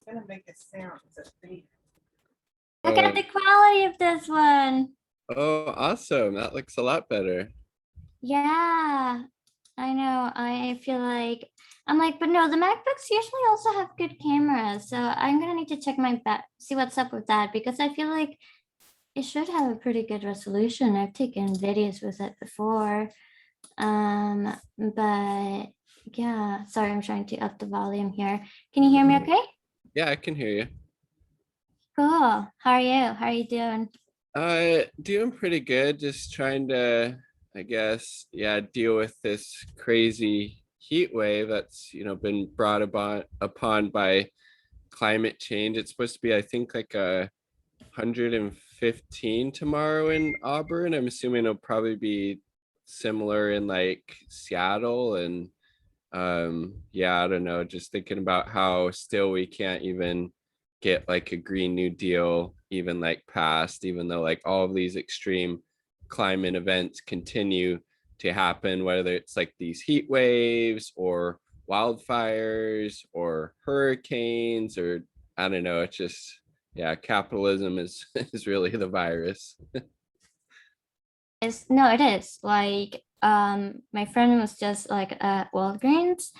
gonna make it sound. Look at the quality of this one. Oh, awesome. That looks a lot better. Yeah, I know. I feel like I'm like, but no, the MacBooks usually also have good cameras. So I'm gonna need to check see what's up with that, because I feel like it should have a pretty good resolution. I've taken videos with it before. But yeah, sorry, I'm trying to up the volume here. Can you hear me okay? Yeah, I can hear you. Cool. How are you? How are you doing? Doing pretty good. Just trying to, I guess, deal with this crazy heat wave that's, been brought upon by climate change. It's supposed to be, I think, like 115 tomorrow in Auburn. I'm assuming it'll probably be similar in like Seattle. And I don't know, just thinking about how still we can't even get like a Green New Deal even like passed, even though like all of these extreme climate events continue to happen, whether it's like these heat waves or wildfires or hurricanes, or I don't know, it's just, capitalism is is really the virus. No, it is. Like, my friend was just like at Walgreens,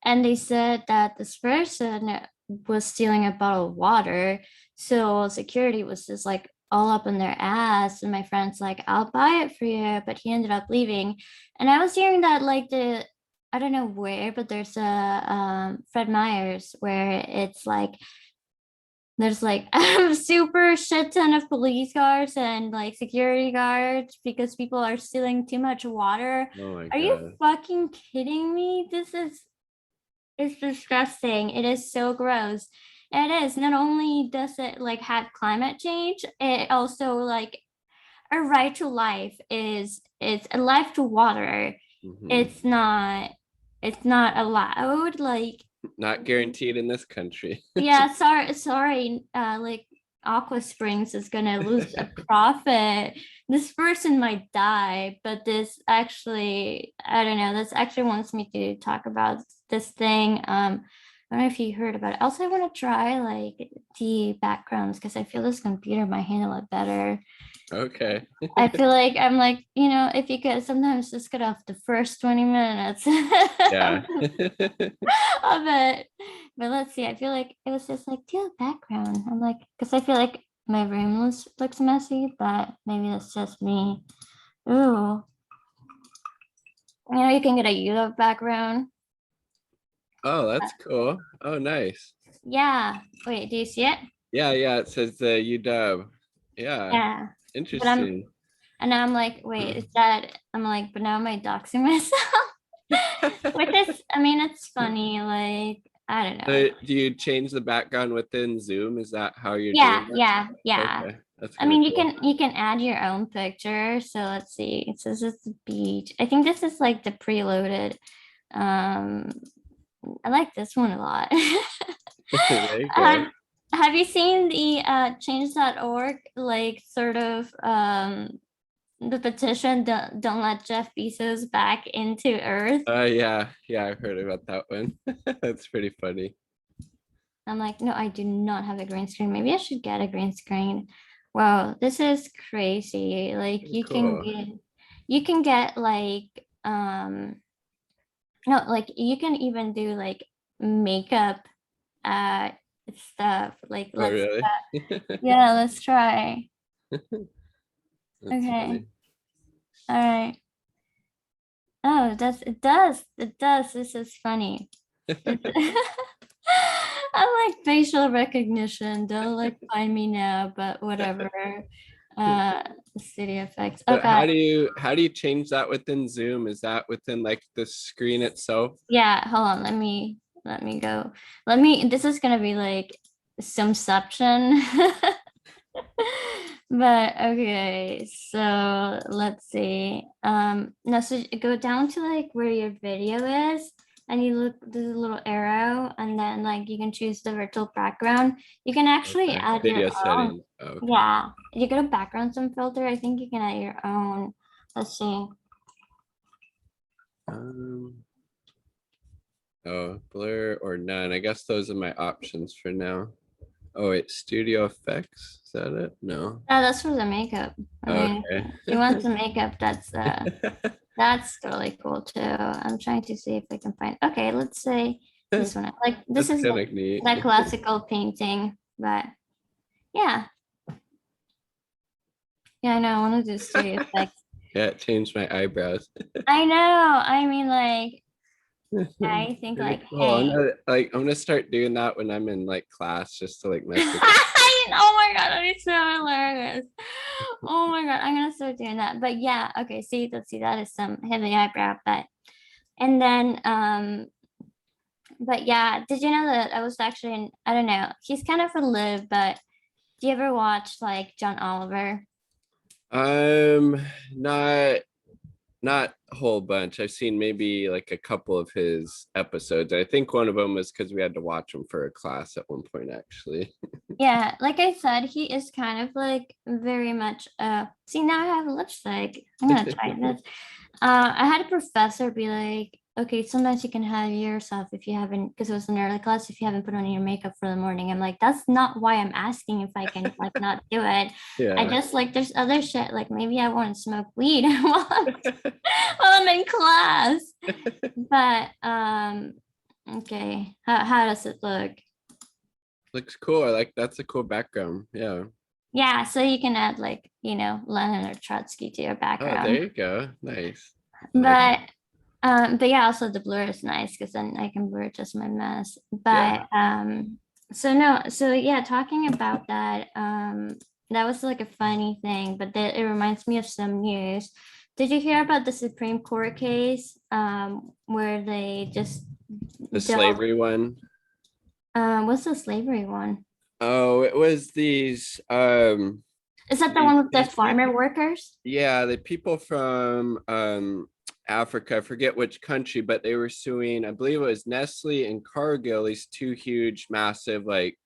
and they said that this person was stealing a bottle of water. So security was just like all up in their ass. And my friend's like, I'll buy it for you. But he ended up leaving. And I was hearing that like I don't know where, but there's a Fred Meyer's where it's like there's like a super shit ton of police cars and like security guards because people are stealing too much water. Oh my Are you fucking kidding me? It's disgusting. It is so gross. It is. Not only does it like have climate change, it also like a right to life it's a life to water. Mhm. It's not allowed. Like, Not guaranteed in this country. yeah, sorry. Like Aqua Springs is gonna lose a profit. This person might die, but this actually, I don't know. This actually wants me to talk about this thing. I don't know if you heard about it. Also, I want to try like the backgrounds because I feel this computer might handle it better. Okay. I feel like I'm like, if you could sometimes just get off the first 20 minutes Yeah. of it. But let's see, I feel like it was just like, do a background. I'm like, because I feel like my room looks messy, but maybe that's just me. Ooh. You can get a YouTube background. Oh, that's cool. Oh, nice. Yeah. Wait, do you see it? Yeah, it says UW. Yeah. Yeah. Interesting. And I'm like, wait, is that? I'm like, but now am I doxing myself? Which is, I mean, it's funny. Like, I don't know. Do you change the background within Zoom? Is that how you're Yeah, doing that? yeah. Okay. That's I mean, cool. you can add your own picture. So let's see. It says it's the beach. I think this is like the preloaded. I like this one a lot. There you go. Have you seen the change.org like sort of the petition, don't let Jeff Bezos back into Earth? Yeah, I heard about that one. That's pretty funny. I'm like, no, I do not have a green screen. Maybe I should get a green screen. Wow, this is crazy. Like you can get like no, like you can even do like makeup stuff. Like Oh, really? yeah, let's try. That's Okay. funny. All right. Oh, it does. This is funny. I like facial recognition. Don't like find me now, but whatever. City effects. But Okay. how do you change that within Zoom? Is that within like the screen itself? Yeah, hold on. Let me go. This is gonna be like some subtion. But okay, so let's see. No, so go down to like where your video is, and you look, there's a little arrow, and then like you can choose the virtual background. You can actually add your Video own. settings. Oh, okay. Yeah, you go to backgrounds and filter. I think you can add your own. Let's see. Oh, blur or none. I guess those are my options for now. Oh wait, studio effects. Is that it? No. That's for the makeup. I mean, Okay. if you want the makeup, that's totally cool too. I'm trying to see if I can find. Okay, let's say this one. Like this That's is kind like of neat. that classical painting, but yeah, yeah, I know. I want to do studio effects. Yeah, it changed my eyebrows. I know. I mean, like, I think Pretty like, cool. hey. I'm gonna start doing that when I'm in like class just to like mess with Oh my god, that is so hilarious. Oh my god, I'm gonna start doing that. But yeah, okay, see, let's see, that is some heavy eyebrow, but and then but yeah, did you know that I was actually in, I don't know, he's kind of a lib, but do you ever watch like John Oliver? Not a whole bunch. I've seen maybe like a couple of his episodes. I think one of them was because we had to watch him for a class at one point, actually. Yeah, like I said, he is kind of like very much see now I have a lipstick. I'm gonna try this. I had a professor be like, okay, sometimes you can have yourself if you haven't, because it was an early class, if you haven't put on your makeup for the morning. I'm like, that's not why I'm asking if I can like not do it. I Yeah. just like there's other shit, like maybe I want to smoke weed while I'm in class. But okay, how does it look? Looks cool. I like that's a cool background. Yeah. Yeah, so you can add like, Lenin or Trotsky to your Oh, there background. you go. Nice. Like, But yeah, also the blur is nice because then I can blur just my mess. yeah. But so no, so yeah, talking about that, that was like a funny thing, but it reminds me of some news. Did you hear about the Supreme Court case where they just The don't slavery one. what's the slavery one? Oh, it was these Is that the these, one with the these farmer workers? yeah, the people from Africa, I forget which country, but they were suing, I believe it was Nestle and Cargill, these two huge, massive, like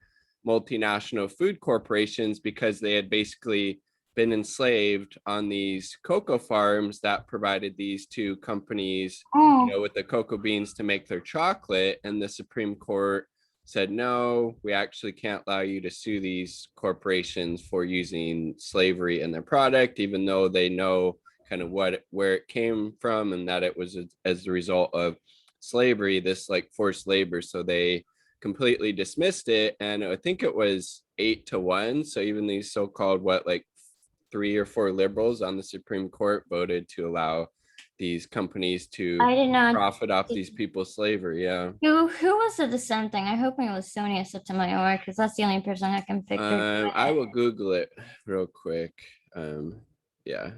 multinational food corporations, because they had basically been enslaved on these cocoa farms that provided these two companies, Oh, with the cocoa beans to make their chocolate. And the Supreme Court said, no, we actually can't allow you to sue these corporations for using slavery in their product, even though they know kind of where it came from and that it was as a result of slavery, this like forced labor. So they completely dismissed it. And I think it was 8-1. So even these so-called like 3 or 4 liberals on the Supreme Court voted to allow these companies to I did not. profit off these people's slavery. Yeah. Who was the dissenting? I hope it was Sonia Sotomayor because that's the only person I can picture doing I it. will Google it real quick. Yeah.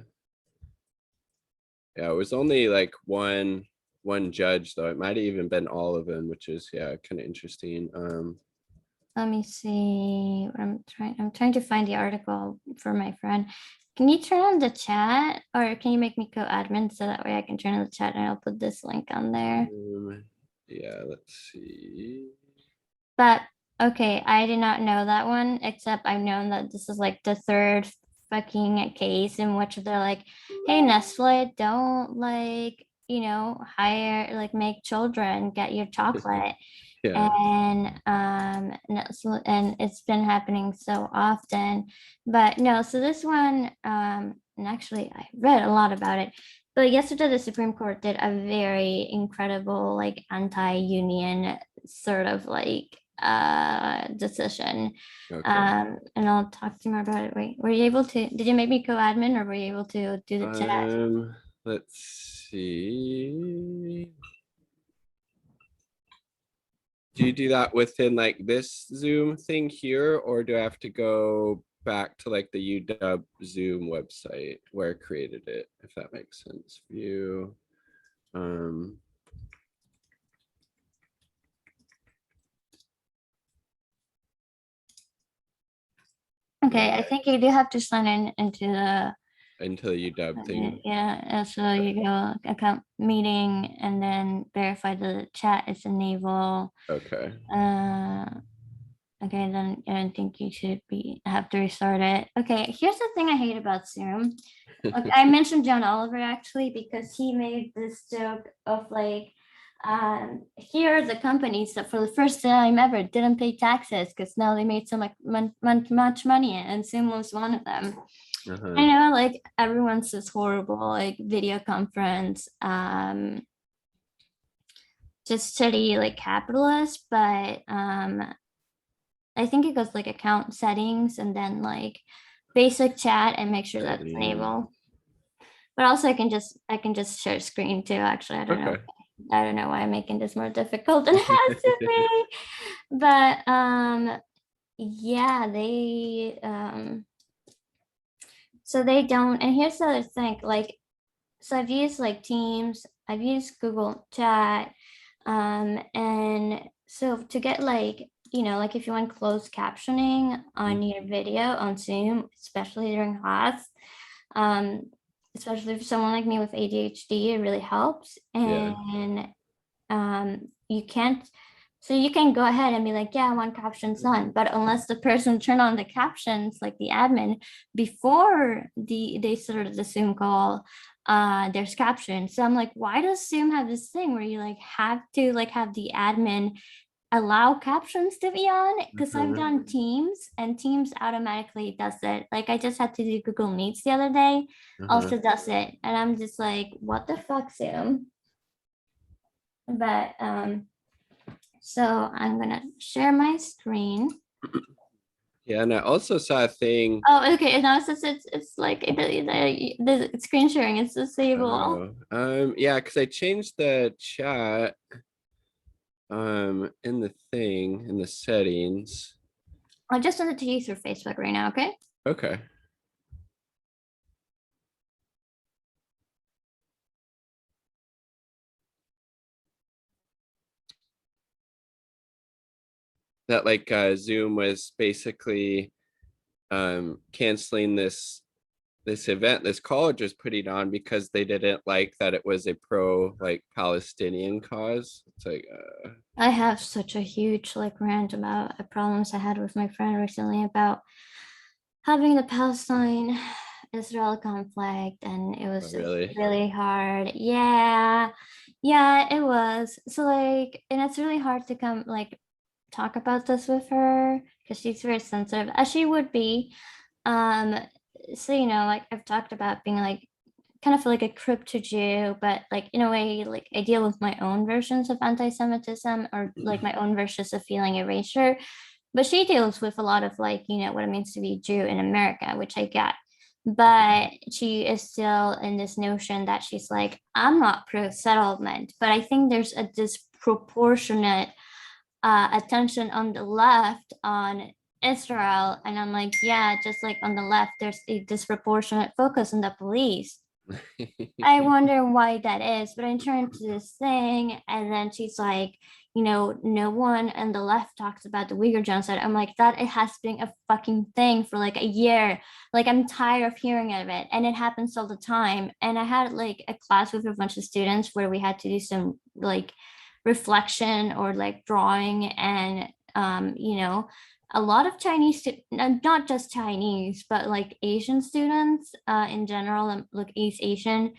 Yeah, it was only like one judge though. It might have even been all of them, which is yeah, kind of interesting. Let me see what I'm trying to find the article for my friend. Can you turn on the chat or can you make me co-admin so that way I can turn on the chat and I'll put this link on there? Yeah, let's see. But okay, I did not know that one, except I've known that this is like the third fucking case in which they're like, hey, Nestle, don't like, hire, like make children get your chocolate. Yeah. And it's been happening so often. But no, so this one, and actually I read a lot about it. But yesterday the Supreme Court did a very incredible, like anti-union sort of like decision. Okay. And I'll talk to you more about it. Wait, were you able to, did you make me co-admin or were you able to do the chat? Let's see. Do you do that within like this Zoom thing here, or do I have to go back to like the UW Zoom website where I created it, if that makes sense? View. Um, Okay, I think you do have to sign in into the into the UW thing. yeah, so you go account meeting and then verify the chat is enable. Okay. Uh, okay, then I don't think you should have to restart it. Okay, here's the thing I hate about Zoom. Okay, I mentioned John Oliver actually because he made this joke of like, Here are the companies that for the first time ever didn't pay taxes because now they made so much money, and Zoom was one of them. Uh-huh. I know, like everyone's this horrible like video conference, just study like capitalist, but I think it goes like account settings and then like basic chat and make sure that's Settings. enabled. But also I can just share screen too. Actually, Okay. I don't know why I'm making this more difficult than it has to be. But yeah, they so they don't. And here's the other thing, like, so I've used like Teams, I've used Google Chat, and so to get like, you know, like if you want closed captioning on your video on Zoom, especially during class, um, especially for someone like me with ADHD, it really helps. Yeah. And you can't, so you can go ahead and be like, yeah, I want captions on, but unless the person turn on the captions, like the admin, before they started the Zoom call, there's captions. So I'm like, why does Zoom have this thing where you like have to like have the admin allow captions to be on? Because I've Uh-huh. done Teams and Teams automatically does it. Like I just had to do Google Meets the other day, Uh-huh. also does it. And I'm just like, what the fuck, Zoom? But so I'm gonna share my screen. Yeah, and I also saw a thing. Oh, okay. And now since it's like the screen sharing is disabled. Oh, yeah, because I changed the chat in the thing in the settings. I'll just send it to you through Facebook right now, okay? Okay. That like Zoom was basically canceling this event this college was putting on because they didn't like that it was a pro like Palestinian cause. It's like I have such a huge like rant about problems I had with my friend recently about having the Palestine Israel conflict, and it was just really. really hard. Yeah. Yeah, it was. So like, and it's really hard to come like talk about this with her because she's very sensitive, as she would be. Um, so you know, like I've talked about being like kind of feel like a crypto Jew, but like in a way, like I deal with my own versions of anti-Semitism or like my own versions of feeling erasure. But she deals with a lot of like, you know, what it means to be Jew in America, which I get. But she is still in this notion that she's like, I'm not pro settlement, but I think there's a disproportionate attention on the left on Israel. And I'm like, yeah, just like on the left, there's a disproportionate focus on the police. I wonder why that is, but I turned to this thing, and then she's like, you know, no one on the left talks about the Uyghur genocide. I'm like, that it has been a fucking thing for like a year. Like, I'm tired of hearing of it, and it happens all the time. And I had like a class with a bunch of students where we had to do some like reflection or like drawing, and you know, a lot of Chinese, not just Chinese, but like Asian students in general, like East Asian,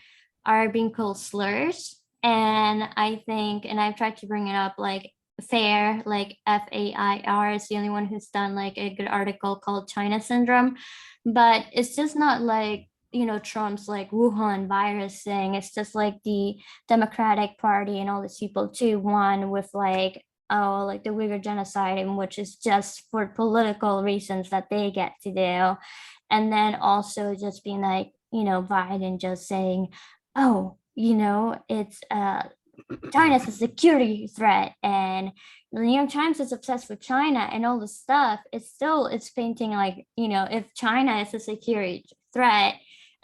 are being called slurs. And I think, and I've tried to bring it up, like FAIR, like FAIR is the only one who's done like a good article called China Syndrome. But it's just not like, you know, Trump's like Wuhan virus thing. It's just like the Democratic Party and all these people too, one with like, oh, like the Uyghur genocide, in which is just for political reasons that they get to do. And then also just being like, you know, Biden just saying, oh, you know, it's China's a security threat, and the New York Times is obsessed with China and all this stuff. It's painting like, you know, if China is a security threat,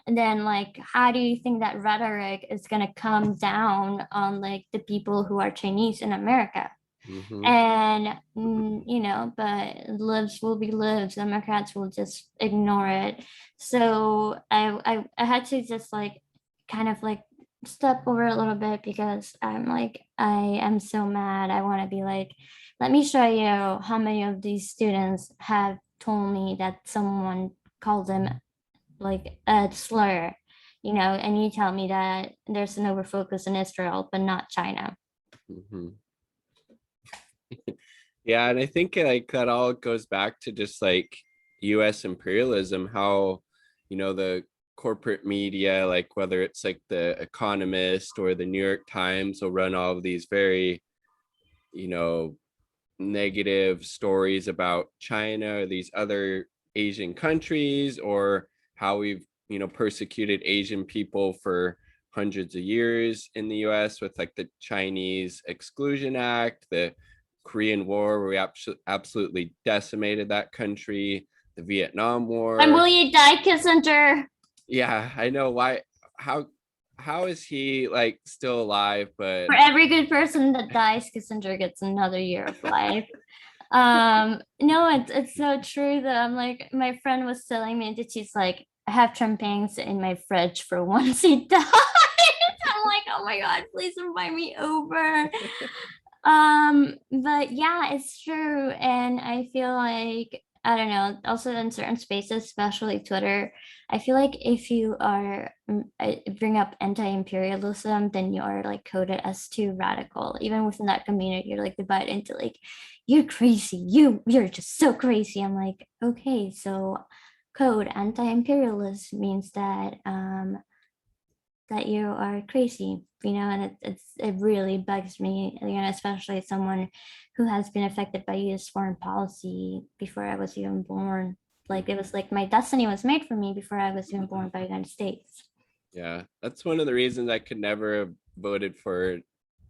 then like how do you think that rhetoric is going to come down on like the people who are Chinese in America? Mhm. And you know, but lives will be lives. Democrats will just ignore it. So I had to just like kind of like step over a little bit because I'm like, I am so mad. I want to be like, let me show you how many of these students have told me that someone called them like a slur, you know, and you tell me that there's an overfocus in Israel but not China. Mhm. Yeah, and I think like that all goes back to just like US imperialism, how, the corporate media, like whether it's like the Economist or the New York Times, will run all of these very, you know, negative stories about China or these other Asian countries, or how we've, persecuted Asian people for hundreds of years in the US with like the Chinese Exclusion Act, the Korean War, where we absolutely decimated that country, the Vietnam When War. will you die, Kissinger? Yeah, I know why. How how is he like still alive? But For every good person that dies, Kissinger gets another year of life. No, it's so true that I'm like, my friend was telling me that she's like, I have champagnes in my fridge for once he dies. I'm like, oh my god, please invite me over. But yeah, it's true. And I feel like, I don't know, also in certain spaces, especially Twitter, I feel like if you are bring up anti-imperialism, then you are like coded as too radical. Even within that community, you're like divided into like, you're crazy, you're just so crazy. I'm like, okay, so code anti-imperialist means that you are crazy, and it really bugs me, especially especially someone who has been affected by US foreign policy before I was even born. Like it was like my destiny was made for me before I was even born by the United States. yeah, that's one of the reasons I could never have voted for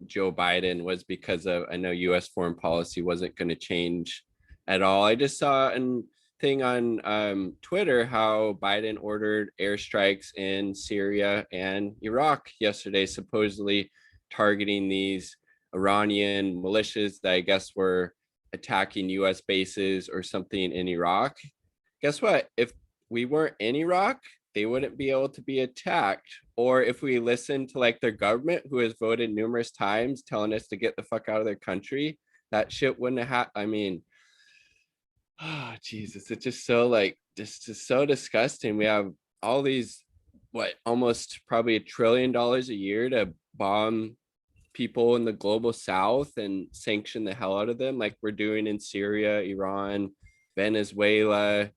Joe Biden, was because of, I know US foreign policy wasn't going to change at all. I just saw a thing on Twitter how Biden ordered airstrikes in Syria and Iraq yesterday, supposedly targeting these Iranian militias that I guess were attacking US bases or something in Iraq. Guess what? If we weren't in Iraq, they wouldn't be able to be attacked. Or if we listen to like their government, who has voted numerous times telling us to get the fuck out of their country, that shit wouldn't have happened. I mean, oh Jesus, it's just so like just so disgusting. We have all these, what, almost probably $1 trillion a year to bomb people in the global south and sanction the hell out of them, like we're doing in Syria, Iran, Venezuela,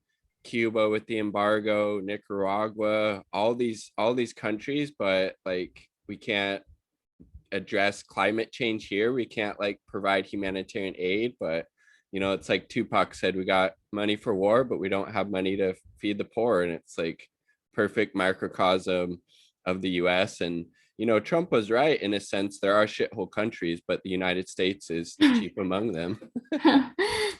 Cuba with the embargo, Nicaragua, all these countries. But like we can't address climate change here. We can't like provide humanitarian aid. But it's like Tupac said, we got money for war, but we don't have money to feed the poor. And it's like perfect microcosm of the US. And Trump was right in a sense. There are shithole countries, but the United States is chief among them.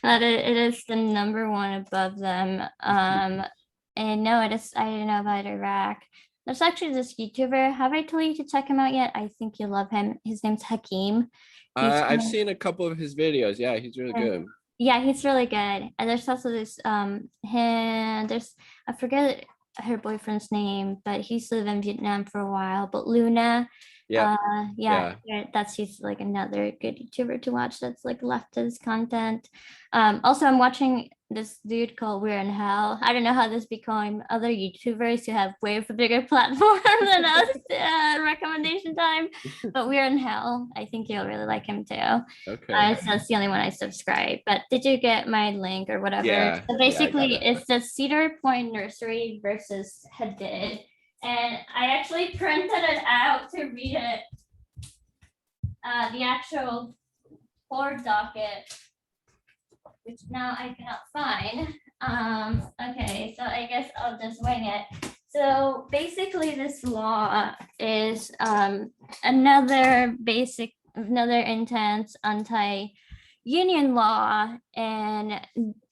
That it is the number one above them. And no, it is. I didn't know about Iraq. There's actually this YouTuber. Have I told you to check him out yet? I think you love him. His name's Hakeem. He's I've seen a couple of his videos. Yeah, he's really good. Yeah, he's really good. And there's also this there's, I forget her boyfriend's name, but he's lived in Vietnam for a while. But Luna, Yep. yeah, that's he's like another good YouTuber to watch that's like leftist content. Also I'm watching this dude called We're in Hell. I don't know how this became other YouTubers who have way of a bigger platform than us recommendation time, but We're in Hell. I think you'll really like him too. Okay. So that's the only one I subscribe. But did you get my link or whatever? Yeah. So basically, it's the Cedar Point Nursery versus Hadid. And I actually printed it out to read it. The actual board docket, which now I cannot find. Okay, so I guess I'll just wing it. So basically, this law is another intense anti-union law, and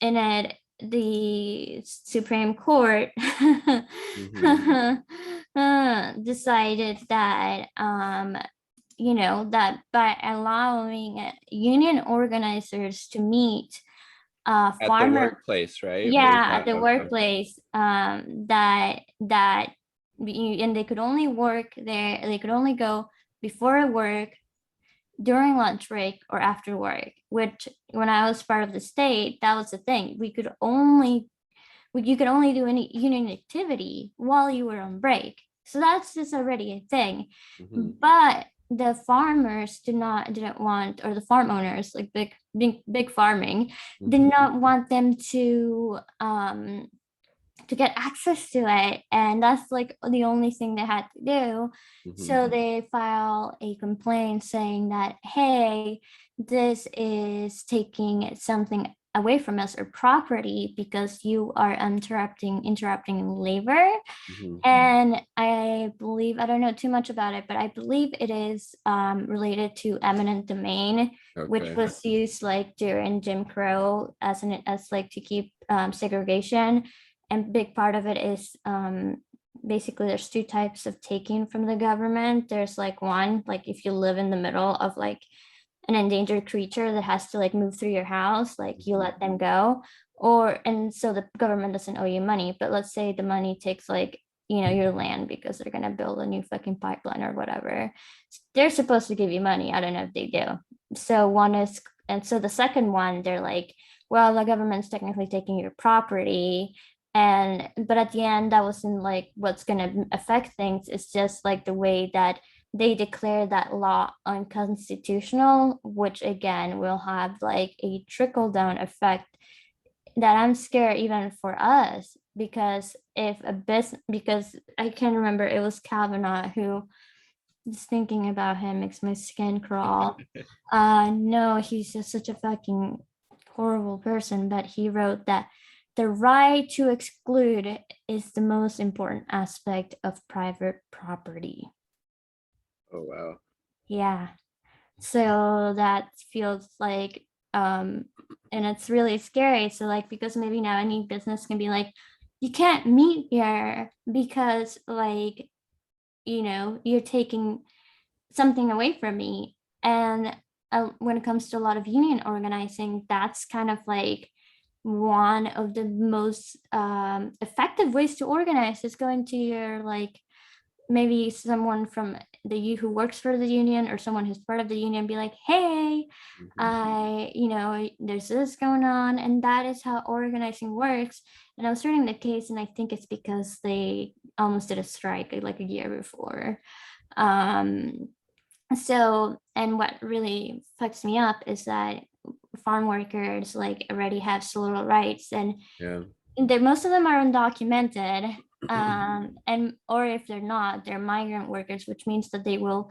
in it, the Supreme Court decided that that by allowing union organizers to meet At the farmer, workplace, right? at the workplace, and they could only work there, they could only go before work, during lunch break, or after work, which when I was part of the state, that was the thing. You could only do any union activity while you were on break. So that's just already a thing. But the farmers didn't want, or the farm owners, like big farming, did Mhm, not want them to get access to it, and that's like the only thing they had to do. mhm, So they file a complaint saying that, hey, this is taking something away from us, or property, because you are interrupting labor. mhm. And I believe, I don't know too much about it, but I believe it is related to eminent domain, which Okay. was used like during Jim Crow as like to keep segregation. And big part of it is basically there's two types of taking from the government. There's like one, like if you live in the middle of like an endangered creature that has to like move through your house, like you Mhm, let them go. Or, and so the government doesn't owe you money, but let's say the money takes like, your land, because they're going to build a new fucking pipeline or whatever. They're supposed to give you money. I don't know if they do. So one is, and so the second one, they're like, well, the government's technically taking your property. And, but at the end, that wasn't like what's going to affect things. It's just like the way that they declare that law unconstitutional, which again will have like a trickle down effect that I'm scared even for us, because if a business, because I can't remember, it was Kavanaugh who, just thinking about him makes my skin crawl. No, he's just such a fucking horrible person, but he wrote that the right to exclude is the most important aspect of private property. Oh, wow. Yeah. So that feels like and it's really scary. So like, because maybe now any business can be like, you can't meet here because like, you're taking something away from me. And when it comes to a lot of union organizing, that's kind of like one of the most effective ways to organize, is going to your like, maybe someone from the who works for the union, or someone who's part of the union, be like, hey, Mhm. there's this going on. And that is how organizing works. And I was reading the case, and I think it's because they almost did a strike like a year before. um so, and what really fucks me up is that farm workers like already have civil rights, and Yeah. most of them are undocumented. And or if they're not, they're migrant workers, which means that they will,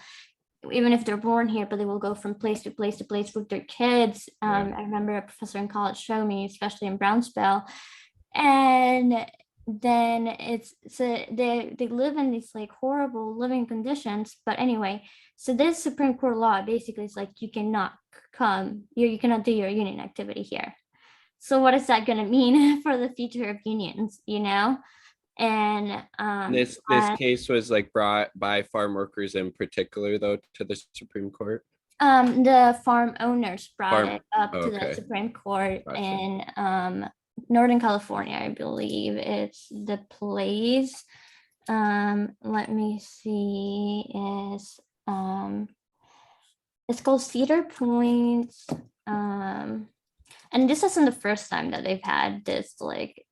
even if they're born here, but they will go from place to place to place with their kids. Yeah. I remember a professor in college showed me, especially in Brownsville. And then it's, so they live in these like horrible living conditions. But anyway, so this Supreme Court law basically is like, you cannot you cannot do your union activity here. So what is that going to mean for the future of unions? And This case was like brought by farm workers in particular, though, to the Supreme Court. the farm owners brought Farm. it up Oh, to the okay. Supreme Court Gotcha. in Northern California, I believe it's the place. Let me see, is it's called Cedar Point. Um, and this isn't the first time that they've had this like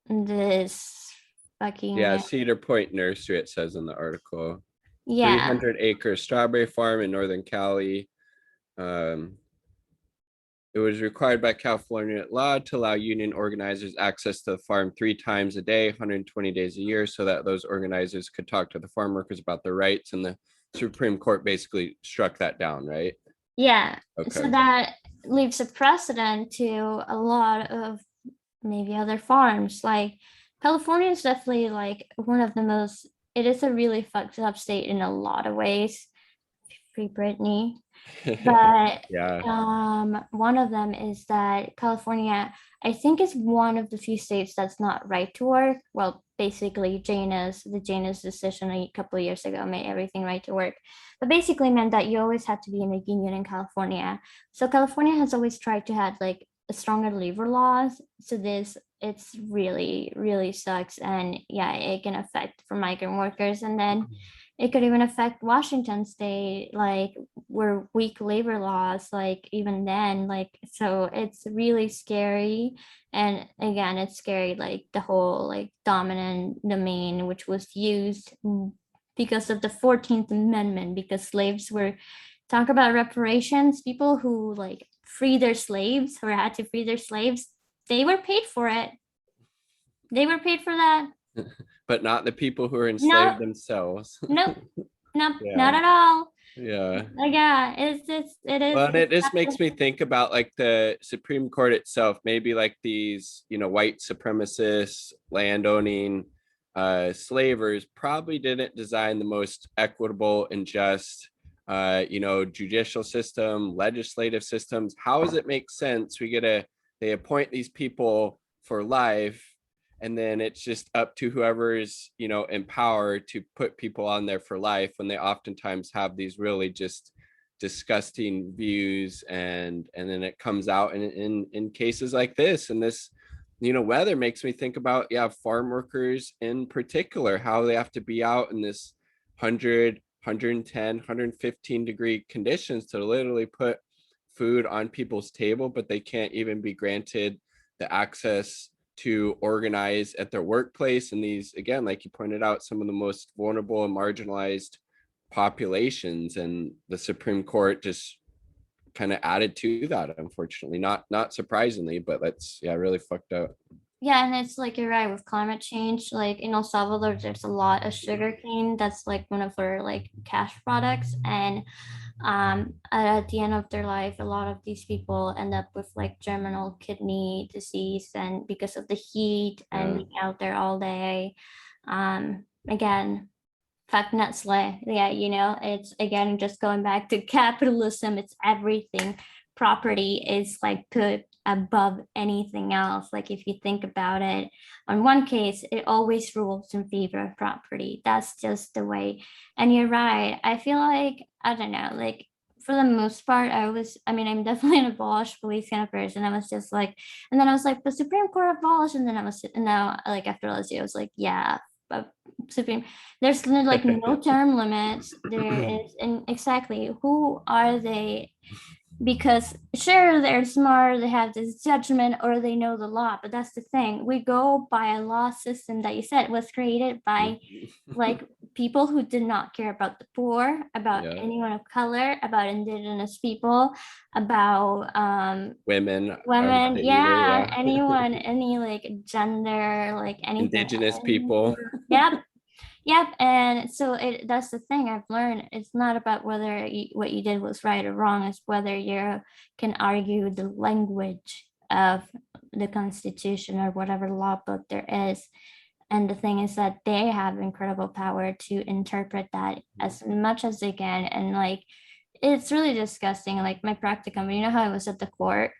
this Yeah, fucking, Cedar Point Nursery, it says in the article. yeah. 300-acre strawberry farm in Northern Cali. Um, it was required by California law to allow union organizers access to the farm 3 times a day, 120 days a year, so that those organizers could talk to the farm workers about their rights. And the Supreme Court basically struck that down, right? Yeah, so Okay. that leaves a precedent to a lot of maybe other farms. Like California is definitely like one of the most, it is a really fucked up state in a lot of ways. Free Britney. But Yeah. one of them is that California, I think, is one of the few states that's not right to work. Well, basically, the Janus decision a couple of years ago made everything right to work, but basically meant that you always had to be in a union in California. So California has always tried to have like a stronger labor laws. So it's really, really sucks. And yeah, it can affect for migrant workers. And then it could even affect Washington state, like were weak labor laws, like even then, like, so it's really scary. And again, it's scary, like the whole like dominant domain, which was used because of the 14th Amendment, because slaves were, talk about reparations, people who like free their slaves or had to free their slaves, they were paid for it. They were paid for that. But not the people who are No, enslaved themselves. nope, nope, Yeah. not at all. Yeah. Like, yeah, it is. Well, and it just makes me think about like the Supreme Court itself, maybe like these, white supremacists, landowning slavers probably didn't design the most equitable and just, judicial system, legislative systems. How does it make sense? They appoint these people for life, and then it's just up to whoever's, in power to put people on there for life when they oftentimes have these really just disgusting views, and then it comes out in cases like this. And this weather makes me think about farm workers in particular, how they have to be out in this 110 115 degree conditions to literally put food on people's table, but they can't even be granted the access to organize at their workplace. And these, again, like you pointed out, some of the most vulnerable and marginalized populations, and the Supreme Court just kind of added to that, unfortunately. Not surprisingly, but that's really fucked up. Yeah, and it's like you're right with climate change. Like in El Salvador, there's a lot of sugarcane. That's like one of our like cash products. And at the end of their life, a lot of these people end up with like terminal kidney disease, and because of the heat and Yeah. being out there all day. Again, fuck Nestle. Yeah, it's again just going back to capitalism. It's everything. Property is like put above anything else. Like if you think about it, on one case, it always rules in favor of property. That's just the way. And you're right. I feel like, I don't know, like for the most part, I mean, I'm definitely an abolished police kind of person. I was just like, and then I was like, the Supreme Court abolished, and then and now like after LSU, I was like, yeah, but Supreme, there's like no term limits. There is, and exactly who are they? Because sure, they're smart, they have this judgment, or they know the law, but that's the thing. We go by a law system that you said was created by like people who did not care about the poor, about Yeah. anyone of color, about indigenous people, about Women, I would women, say either. yeah, Yeah. anyone, any like gender, like anything. Indigenous people. Yep. Yep. And so that's the thing I've learned. It's not about whether what you did was right or wrong. It's whether you can argue the language of the Constitution or whatever law book there is. And the thing is that they have incredible power to interpret that as much as they can. And like, it's really disgusting. Like my practicum, you know how I was at the court?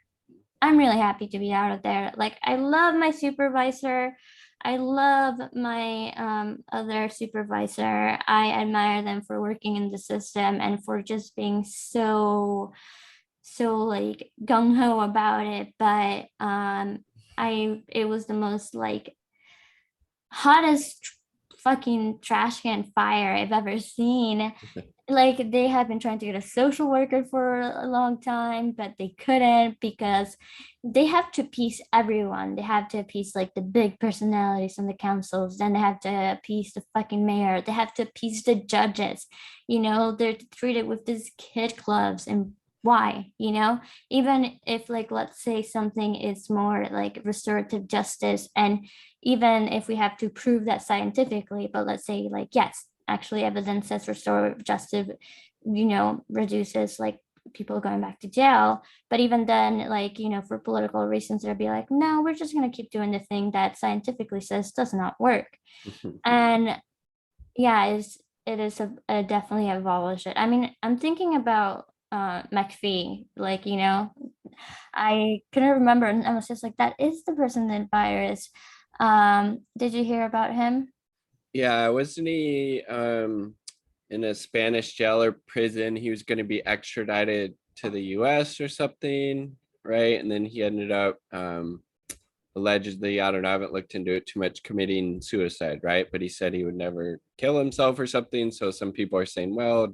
I'm really happy to be out of there. Like I love my supervisor. I love my other supervisor. I admire them for working in the system and for just being so like gung-ho about it. But it was the most like hottest fucking trash can fire I've ever seen. Like they have been trying to get a social worker for a long time, but they couldn't because they have to appease everyone. They have to appease like the big personalities on the councils, then they have to appease the fucking mayor, they have to appease the judges. They're treated with these kid clubs, and why? Even if like let's say something is more like restorative justice, and even if we have to prove that scientifically, but let's say like yes, actually evidence says restorative justice reduces like people going back to jail, but even then like for political reasons they'll be like, no, we're just going to keep doing the thing that scientifically says does not work. And yeah, it is a definitely abolish it. I mean, I'm thinking about McPhee, like I couldn't remember, and I was just like, that is the person that virus. Did you hear about him? Yeah, wasn't he in a Spanish jail or prison? He was going to be extradited to the US or something, right? And then he ended up allegedly, I don't know, I haven't looked into it too much, committing suicide, right? But he said he would never kill himself or something. So some people are saying, well,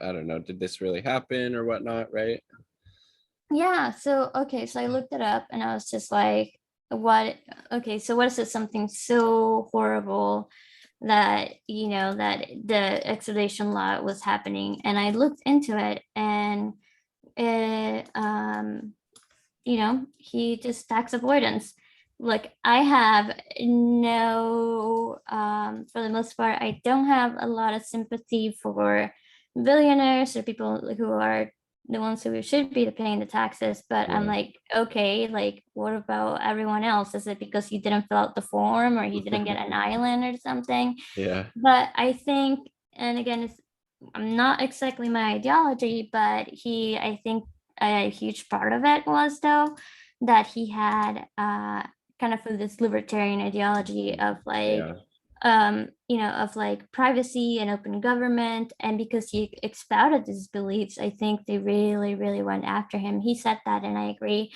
I don't know, did this really happen or whatnot, right? Yeah, so okay, so I looked it up and I was just like, what? Okay, so what is it? Something so horrible that, that the extradition law was happening, and I looked into it, and it, he just tax avoidance. Like, I have no, for the most part, I don't have a lot of sympathy for billionaires or people who are the ones who should be paying the taxes. But I'm Yeah. like, okay, like, what about everyone else? Is it because you didn't fill out the form, or you didn't get an island or something? Yeah. But I think, and again, I'm not exactly my ideology, but I think a huge part of it was, though, that he had kind of this libertarian ideology of like, Yeah. of like privacy and open government. And because he expounded his beliefs, I think they really, really went after him. He said that, and I agree.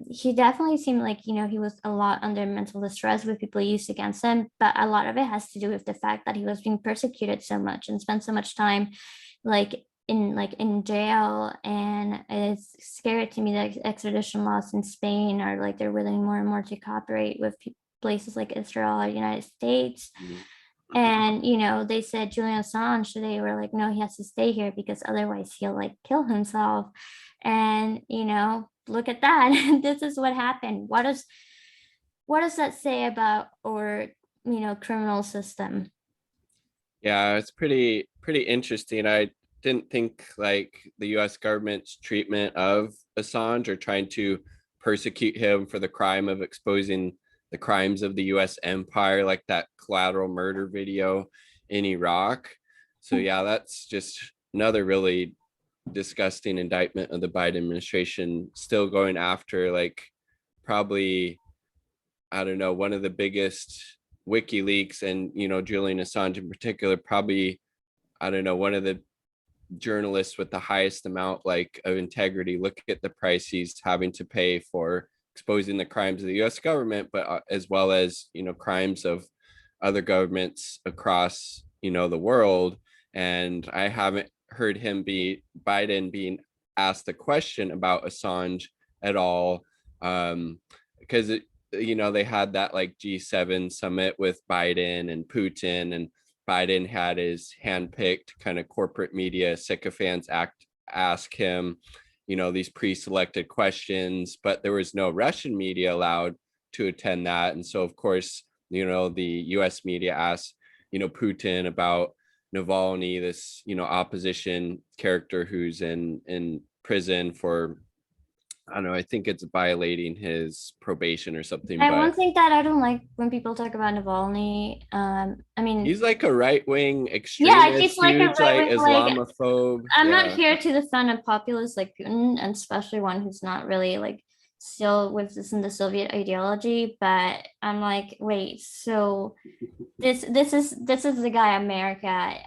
He definitely seemed like, he was a lot under mental distress with people used against him, but a lot of it has to do with the fact that he was being persecuted so much and spent so much time like in jail. And it's scary to me that extradition laws in Spain are like, they're willing more and more to cooperate with places like Israel or United States. Mhm. And they said Julian Assange, they were like, no, he has to stay here because otherwise he'll like kill himself. And look at that. This is what happened. What does that say about our criminal system? Yeah, it's pretty interesting. I didn't think like the US government's treatment of Assange, or trying to persecute him for the crime of exposing the crimes of the US empire, like that collateral murder video in Iraq. So yeah, that's just another really disgusting indictment of the Biden administration, still going after like probably, I don't know, one of the biggest WikiLeaks, and Julian Assange in particular, probably, I don't know, one of the journalists with the highest amount like of integrity. Look at the price he's having to pay for exposing the crimes of the US government, but as well as crimes of other governments across the world. And I haven't heard Biden being asked a question about Assange at all, because they had that like G7 summit with Biden and Putin, and Biden had his handpicked kind of corporate media sycophants ask him, these pre-selected questions, but there was no Russian media allowed to attend that. And so, of course, the US media asked, Putin about Navalny, this, opposition character who's in prison for, I don't know, I think it's violating his probation or something, One but thing that I don't like when people talk about Navalny, I mean, he's like a right-wing yeah, he's extremist, like a huge right like wing, like, Islamophobe. I'm not Yeah. here to defend a populist like Putin, and especially one who's not really like still with this in the Soviet ideology. But I'm like, wait, so this is the guy America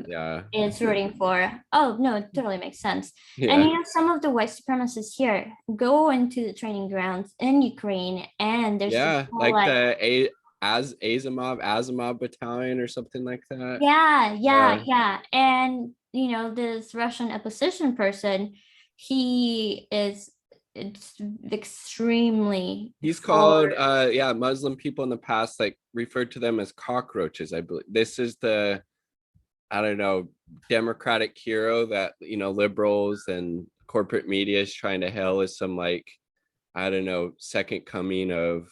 Yeah. is rooting for. Oh no, it totally makes sense. And Yeah. some of the white supremacists here go into the training grounds in Ukraine, and there's this Yeah. whole Like like, the Azimov battalion or something like that. yeah, yeah, Yeah. yeah. And this Russian opposition person, he is it's extremely He's for, called yeah, Muslim people in the past like referred to them as cockroaches, I believe. This is the, I don't know, democratic hero that, liberals and corporate media is trying to hail as some like, I don't know, second coming of,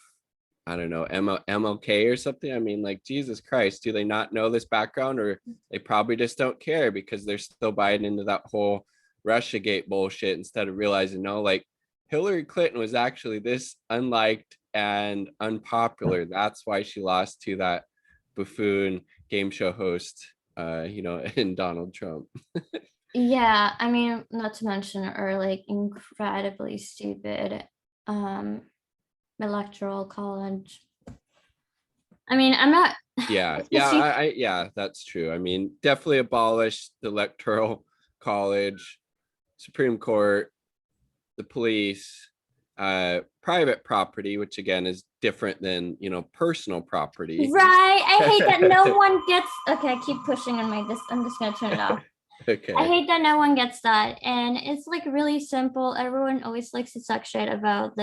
I don't know, MLK or something. I mean, like, Jesus Christ, do they not know this background, or they probably just don't care because they're still buying into that whole Russiagate bullshit instead of realizing, no, like, Hillary Clinton was actually this unliked and unpopular. That's why she lost to that buffoon game show host, in Donald Trump. yeah, I mean, not to mention our like incredibly stupid um electoral college. I mean, I'm not Yeah, the yeah, chief. yeah, that's true. I mean, definitely abolish the electoral college, Supreme Court, the police, private property, which again is different than personal property. Right. I hate that no one gets. Okay, I keep pushing on my this. I'm just gonna turn it off. I Okay. hate that no one gets that. And it's like really simple. Everyone always likes to talk shit about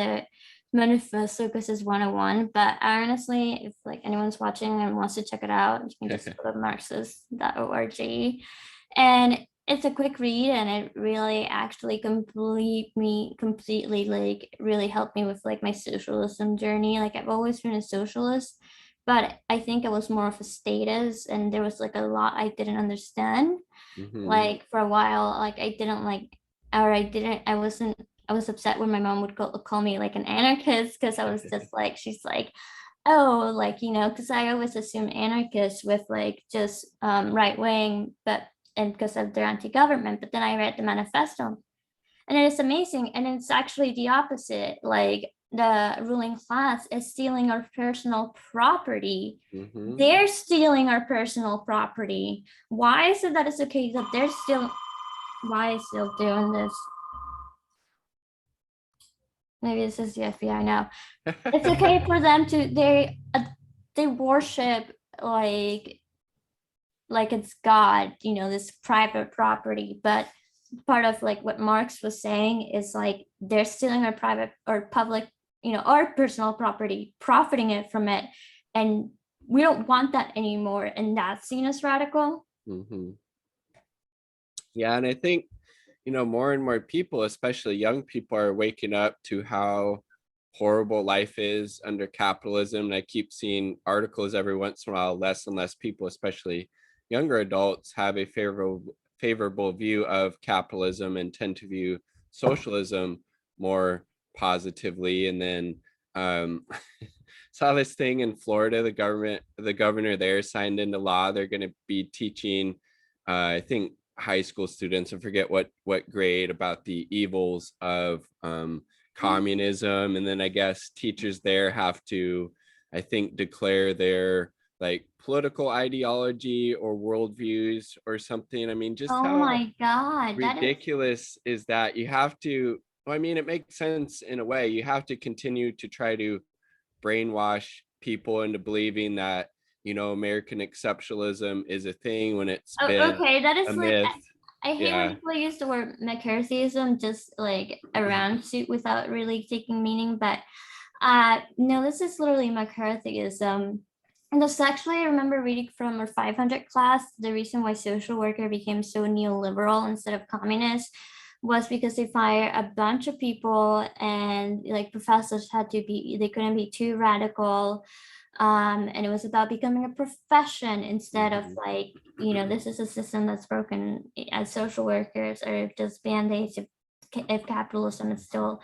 manifesto because it's 101. But honestly, if like anyone's watching and wants to check it out, you can just go to marxist.org. And it's a quick read, and it really actually completely like really helped me with like my socialism journey. Like I've always been a socialist, but I think it was more of a status, and there was like a lot I didn't understand. Like for a while, like I didn't like, or I was upset when my mom would call me like an anarchist, because I was just like, she's like, oh, like, because I always assume anarchists with like just right wing, but and because of their anti-government. But then I read the manifesto, and it is amazing, and it's actually the opposite. Like the ruling class is stealing our personal property. They're stealing our personal property. Why is it that it's okay that they're still, why is still doing this? Maybe this is the FBI now. It's okay for them to, they worship like it's God, this private property. But part of like what Marx was saying is like they're stealing our private or public, our personal property, profiting it from it. And we don't want that anymore. And that's seen as radical. Yeah, and I think, more and more people, especially young people, are waking up to how horrible life is under capitalism. And I keep seeing articles every once in a while, less and less people, especially younger adults, have a favorable view of capitalism and tend to view socialism more positively. And then saw this thing in Florida. The governor there signed into law. They're going to be teaching, I think, high school students, I forget what grade, about the evils of communism. And then I guess teachers there have to, I think, declare their like political ideology or worldviews or something. I mean, just Oh how my God, ridiculous is that? You have to, I mean, it makes sense in a way. You have to continue to try to brainwash people into believing that, American exceptionalism is a thing when it's been okay, that a is like, myth. I hate when people use the word McCarthyism just like around suit without really taking meaning. But no, this is literally McCarthyism. And this actually, I remember reading from our 500 class, the reason why social worker became so neoliberal instead of communist was because they fire a bunch of people, and like professors they couldn't be too radical. And it was about becoming a profession instead of like, this is a system that's broken. As social workers are just band-aids if capitalism is still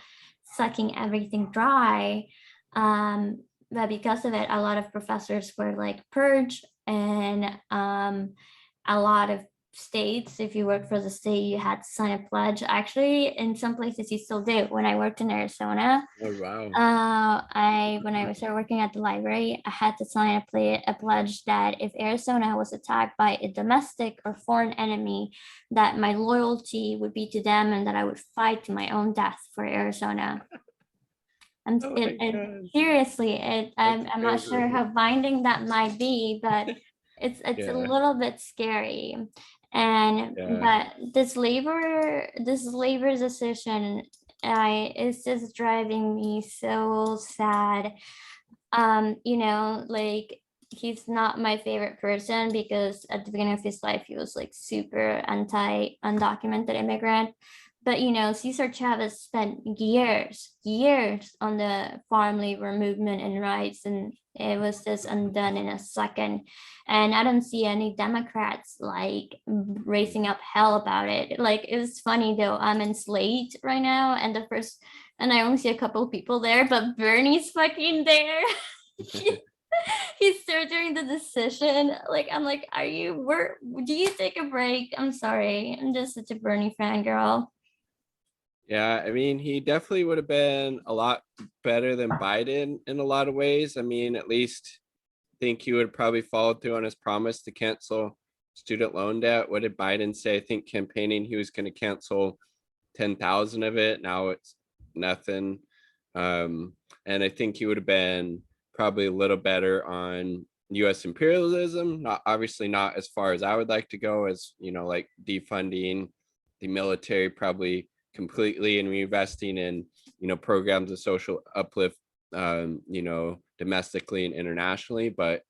sucking everything dry. But because of it, a lot of professors were like purged, and a lot of states, if you work for the state, you had to sign a pledge. Actually, in some places you still do. When I worked in Arizona, Oh wow. when I started working at the library, I had to sign a pledge that if Arizona was attacked by a domestic or foreign enemy, that my loyalty would be to them, and that I would fight to my own death for Arizona. And seriously, I'm not sure how binding that might be, but it's a little bit scary. And but this labor decision, it's just driving me so sad. Like he's not my favorite person, because at the beginning of his life he was like super undocumented immigrant. But Cesar Chavez spent years on the farm labor movement and rights, and it was just undone in a second. And I don't see any Democrats like raising up hell about it. Like, it was funny though, I'm in Slate right now, and I only see a couple of people there, but Bernie's fucking there. He's there during the decision. Like, I'm like, do you take a break? I'm sorry, I'm just such a Bernie fangirl. Yeah, I mean, he definitely would have been a lot better than Biden in a lot of ways. I mean, at least I think he would probably follow through on his promise to cancel student loan debt. What did Biden say? I think campaigning he was going to cancel 10,000 of it. Now it's nothing. And I think he would have been probably a little better on US imperialism. Not obviously not as far as I would like to go, as like defunding the military, probably completely and reinvesting in, programs of social uplift, domestically and internationally. But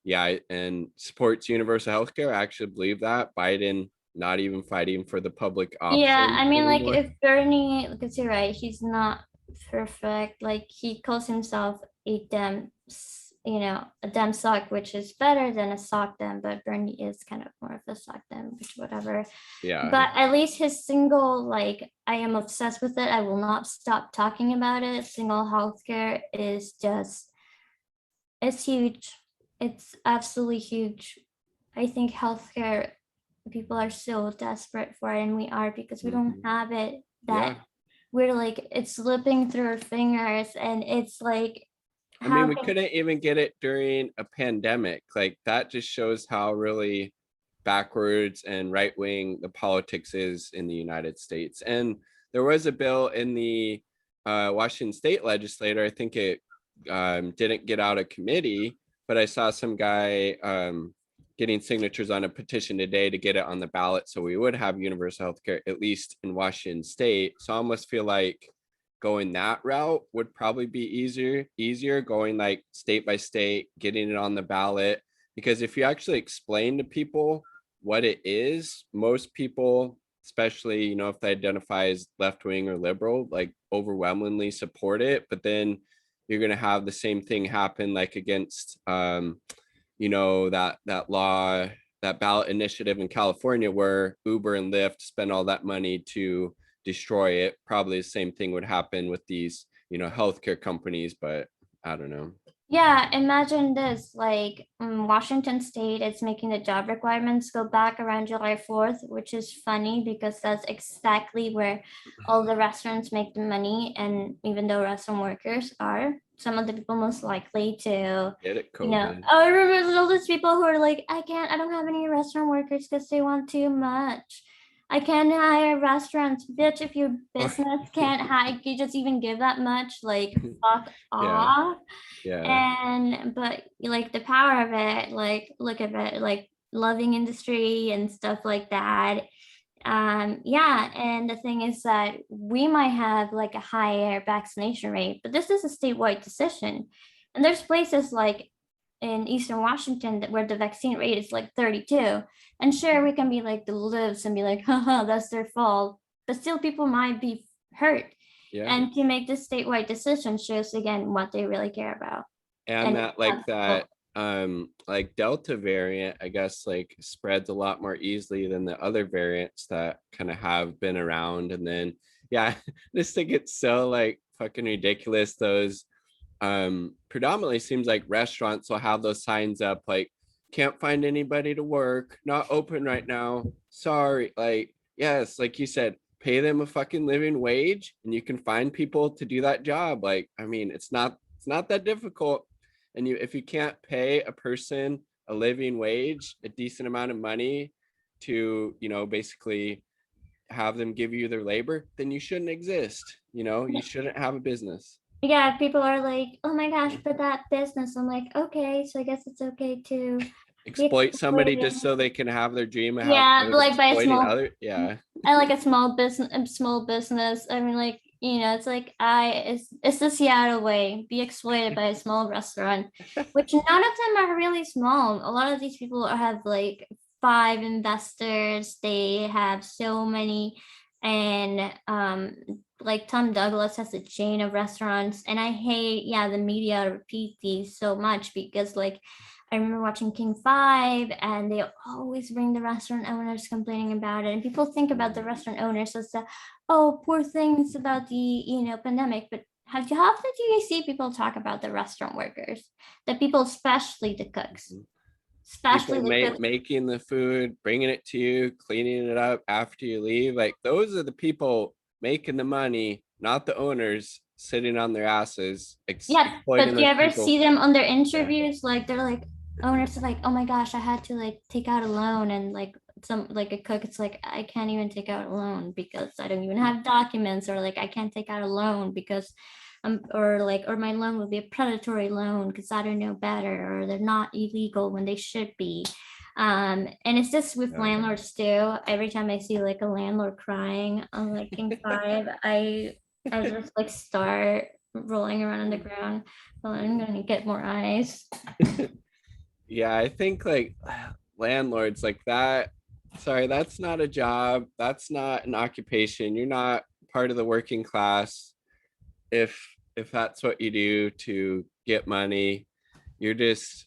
yeah, and supports universal healthcare. I actually believe that Biden not even fighting for the public Yeah, option I mean, like anymore. if Bernie, because you're right, he's not perfect. Like he calls himself a a damn sock, which is better than a sock dem, but Bernie is kind of more of a sock dem, which whatever. Yeah. But at least his single, like, I am obsessed with it. I will not stop talking about it. Single healthcare is just, it's huge. It's absolutely huge. I think healthcare people are so desperate for it, and we are, because we don't have it, that Yeah. we're like, it's slipping through our fingers, and it's like, I mean, how we can, couldn't even get it during a pandemic. Like that just shows how really backwards and right wing the politics is in the United States. And there was a bill in the Washington State legislature. I think it didn't get out of committee, but I saw some guy getting signatures on a petition today to get it on the ballot, so we would have universal health care, at least in Washington State. So I almost feel like going that route would probably be easier going like state by state, getting it on the ballot. Because if you actually explain to people what it is, most people, especially, if they identify as left wing or liberal, like overwhelmingly support it. But then you're going to have the same thing happen like against that law, that ballot initiative in California where Uber and Lyft spend all that money to destroy it. Probably the same thing would happen with these, healthcare companies, but I don't know. yeah, imagine this, like Washington State is making the job requirements go back around July 4th, which is funny because that's exactly where all the restaurants make the money. And even though restaurant workers are some of the people most likely to, Get it, COVID. I remember all those people who are like, I don't have any restaurant workers because they want too much. I can't hire restaurants, bitch. If your business can't hire, you just even give that much, like fuck Yeah, off. yeah. And but like the power of it, like look at it, like loving industry and stuff like that. Yeah, and the thing is that we might have like a higher vaccination rate, but this is a statewide decision. And there's places like in Eastern Washington where the vaccine rate is like 32. And sure, we can be like the libs and be like, haha, that's their fault. But still, people might be hurt. Yeah. And to make this statewide decision shows again what they really care about. And And that like Delta variant, I guess, like spreads a lot more easily than the other variants that kind of have been around. And then yeah, this thing gets so like fucking ridiculous. Those predominantly seems like restaurants will have those signs up like can't find anybody to work, not open right now, sorry. Like, yes, like you said, pay them a fucking living wage and you can find people to do that job. Like, I mean, it's not that difficult. And if you can't pay a person a living wage, a decent amount of money to, basically have them give you their labor, then you shouldn't exist. You shouldn't have a business. yeah, people are like, oh my gosh, but that business. I'm like, okay, so I guess it's okay to be Exploit somebody exploited. just so they can have their dream Yeah, of like by a exploiting small, other. Yeah. I like a small business. I mean, like, it's like it's the Seattle way, be exploited by a small restaurant, which none of them are really small. A lot of these people have like 5 investors. They have so many, and like Tom Douglas has a chain of restaurants, and I hate, yeah, the media repeat these so much because like I remember watching King 5 and they always bring the restaurant owners complaining about it. And people think about the restaurant owners as the, oh, poor things about the, pandemic. But how often do you see people talk about the restaurant workers? The people, especially the cooks, especially People the cooks. making the food, bringing it to you, cleaning it up after you leave. Like those are the people making the money, not the owners sitting on their asses Yeah, exploiting but do you those ever people. see them on their Yeah. interviews? Like they're like, owners are like, oh my gosh, I had to like take out a loan, and like some like a cook, it's like I can't even take out a loan because I don't even have documents, or like I can't take out a loan because or my loan will be a predatory loan because I don't know better, or they're not illegal when they should be. And it's just with Yeah. landlords too. Every time I see like a landlord crying on like King 5, I just like start rolling around on the ground. Well, I'm gonna get more eyes. Yeah, I think like landlords like that. Sorry, that's not a job. That's not an occupation. You're not part of the working class. If that's what you do to get money, you're just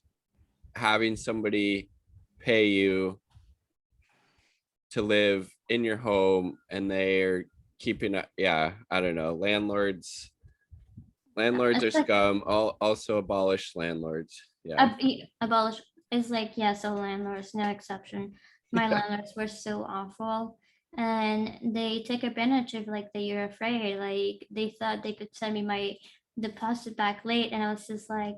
having somebody pay you to live in your home and they're keeping it. Yeah, I don't know. Landlords are It's like scum. I'll also abolish landlords. Yeah. abolish is like, yeah, so landlords, no exception. My landlords were so awful. And they take advantage of like that you're afraid. Like they thought they could send me my deposit back late, and I was just like,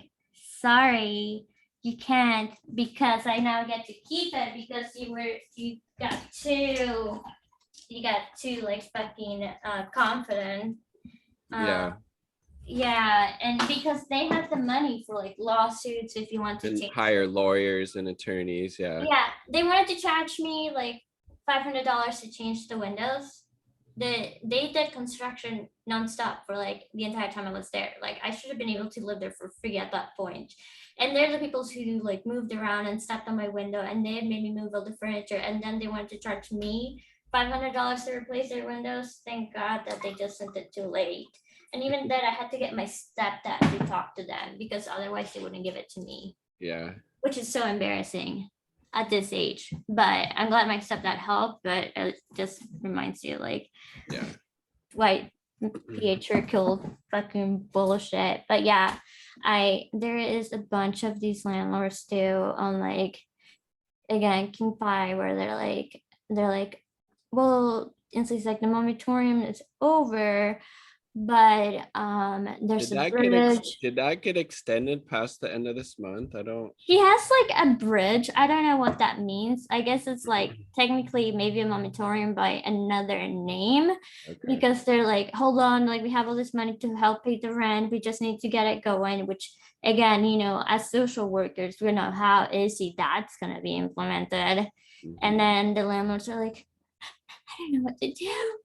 sorry, you can't, because I now get to keep it because you got too like fucking confident. Um, Yeah. yeah, and because they have the money for like lawsuits if you want to And change hire it. lawyers and attorneys. Yeah. Yeah, they wanted to charge me like $500 to change the windows. They did construction nonstop for like the entire time I was there. Like I should have been able to live there for free at that point. And they're the people who like moved around and stepped on my window, and they had made me move all the furniture, and then they wanted to charge me $500 to replace their windows. Thank God that they just sent it too late. And even then, I had to get my stepdad to talk to them because otherwise they wouldn't give it to me, Yeah. which is so embarrassing at this age. But I'm glad my stepdad helped. But it just reminds you, like, Yeah. white patriarchal fucking bullshit. But yeah, I there is a bunch of these landlords too on like, again, King Pie, where they're like, well, it's like the moratorium is over, but there's a bridge. Did that get extended past the end of this month? I don't. He has like a bridge. I don't know what that means. I guess it's like technically maybe a moratorium by another name, Okay. because they're like, hold on, like we have all this money to help pay the rent. We just need to get it going, which again, as social workers, we know how easy that's gonna be implemented. And Mhm. then the landlords are like, I don't know what to do.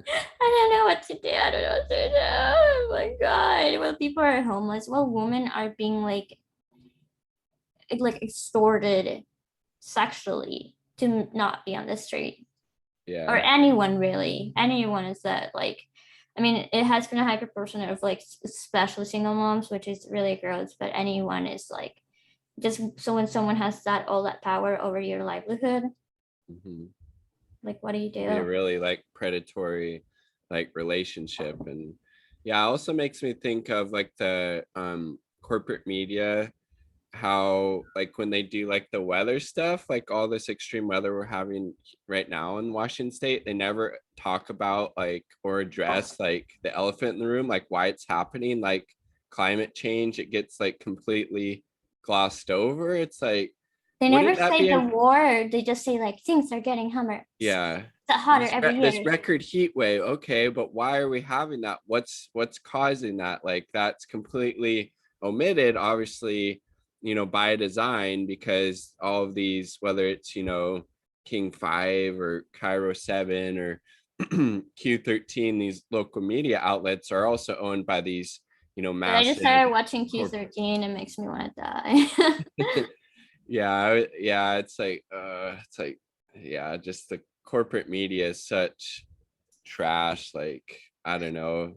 I don't know what to do. I don't know what to do. Oh my God. Well, people are homeless. Well, women are being like extorted sexually to not be on the street, or Yeah. anyone really. Anyone is that like, I mean, it has been a high proportion of like especially single moms, which is really gross, but anyone is like, just so when someone has that all that power over your livelihood, Mhm. like what do you Can be a do? really like predatory like relationship. And yeah, it also makes me think of like the corporate media, how like when they do like the weather stuff, like all this extreme weather we're having right now in Washington state, they never talk about like or address like the elephant in the room, like why it's happening, like climate change. It gets like completely glossed over. It's like, They never wouldn't that say be the war. They just say like things are getting yeah, hotter every this year. record heat wave? Okay, but why are we having that? What's causing that? Like that's completely omitted, obviously, by design, because all of these, whether it's King 5 or Cairo 7 or Q13, these local media outlets are also owned by these But I just massive started watching corp. Q13. It makes me want to die. Yeah, it's like, yeah, just the corporate media is such trash. Like, I don't know.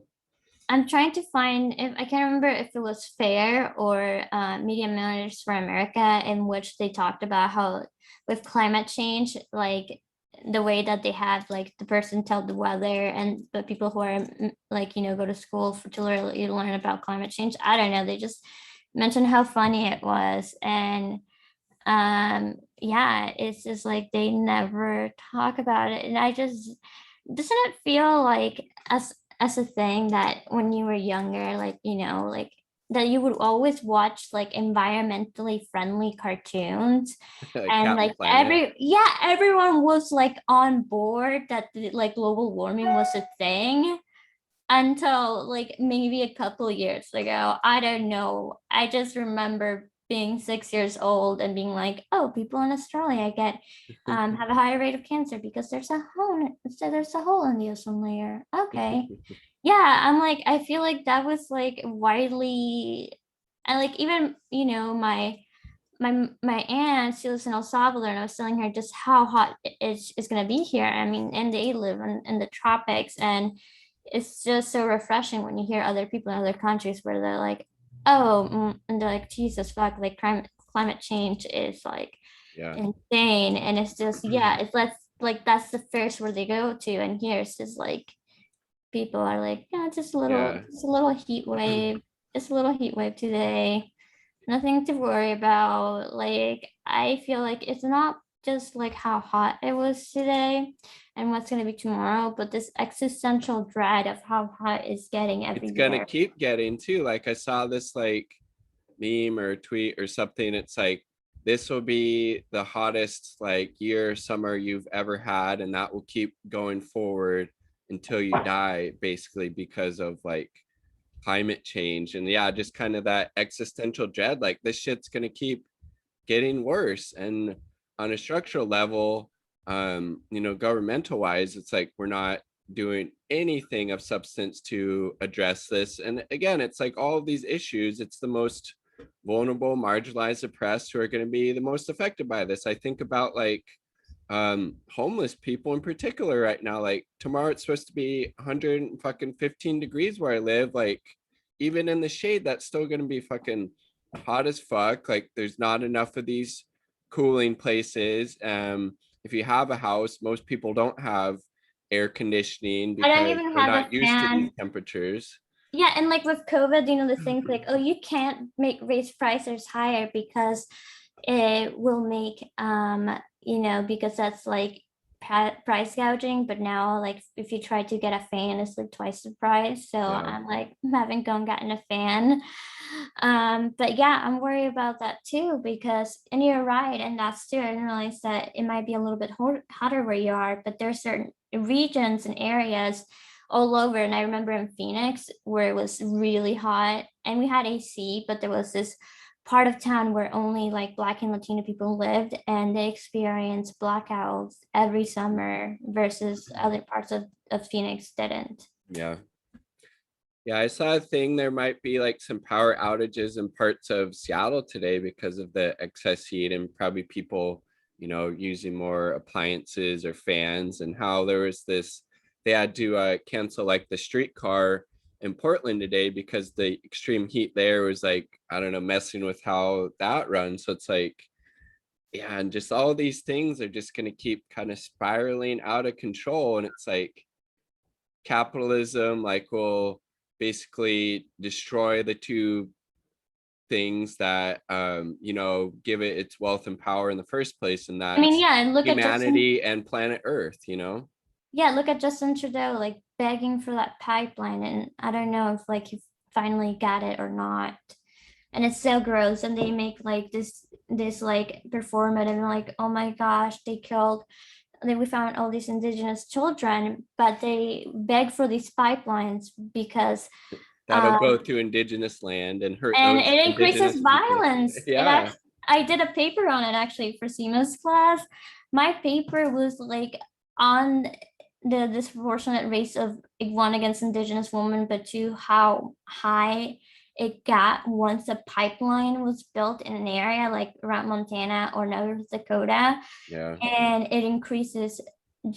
I'm trying to find, if I can't remember if it was Fair or Media Millionaires for America, in which they talked about how with climate change, like the way that they have like the person tell the weather, and the people who are like go to school to learn about climate change. I don't know. They just mentioned how funny it was, and yeah, it's just like they never talk about it, and I just, doesn't it feel like as a thing that when you were younger, like like that you would always watch like environmentally friendly cartoons, and Captain like Planet. everyone was like on board that like global warming was a thing until like maybe a couple years ago. I don't know. I just remember being 6 years old and being like, oh, people in Australia have a higher rate of cancer because there's a hole in the ozone layer. Okay. Yeah, I'm like, I feel like that was like widely, and like even, my aunt, she lives in El Salvador, and I was telling her just how hot it's gonna be here. I mean, and they live in the tropics, and it's just so refreshing when you hear other people in other countries where they're like, oh, and they're like, Jesus fuck, like climate change is like Yeah. insane, and it's just it's that's the first where they go to, and here it's just like people are like, yeah, Yeah. just a little heat wave, just a little heat wave today, nothing to worry about. Like, I feel like it's not just like how hot it was today and what's going to be tomorrow, but this existential dread of how hot it's getting It's every gonna year. keep getting too. Like I saw this like meme or tweet or something. It's like this will be the hottest like year summer you've ever had, and that will keep going forward until you die, basically, because of like climate change. And yeah, just kind of that existential dread, like this shit's gonna keep getting worse. And on a structural level, governmental wise, it's like we're not doing anything of substance to address this. And again, it's like all of these issues, it's the most vulnerable, marginalized, oppressed who are going to be the most affected by this. I think about like homeless people in particular right now. Like tomorrow it's supposed to be 115 degrees where I live. Like even in the shade, that's still going to be fucking hot as fuck. Like there's not enough of these cooling places. If you have a house, most people don't have air conditioning I don't because even they're have a not used to these fan. temperatures. Yeah, and like with COVID, the things like, oh, you can't raise prices higher because it will make because that's like price gouging. But now, like, if you try to get a fan, it's like twice the price. So Yeah. I'm like, haven't gone gotten a fan. But yeah, I'm worried about that too, because, and you're right, and that's true. I didn't realize that it might be a little bit hotter where you are, but there's certain regions and areas all over. And I remember in Phoenix where it was really hot and we had AC, but there was this part of town where only like Black and Latino people lived, and they experienced blackouts every summer versus other parts of Phoenix didn't. Yeah. Yeah, I saw a thing. There might be like some power outages in parts of Seattle today because of the excess heat and probably people, using more appliances or fans, and how there was this, they had to cancel like the streetcar in Portland today because the extreme heat there was like, I don't know, messing with how that runs. So it's like, yeah, and just all these things are just going to keep kind of spiraling out of control. And it's like, capitalism like will basically destroy the two things that give it its wealth and power in the first place, and I mean, that's yeah, and humanity and planet Earth. look at Justin Trudeau like begging for that pipeline, and I don't know if like he finally got it or not. And it's so gross, and they make like this like performative, like, oh my gosh, they killed, then we found all these indigenous children, but they beg for these pipelines because That'll go to indigenous land and hurt and those it increases indigenous people. violence. It Yeah. actually, I did a paper on it actually for SEMA's class. My paper was like on the disproportionate rates of one against indigenous women, but to how high it got once a pipeline was built in an area like around Montana or North Dakota, Yeah. and it increases.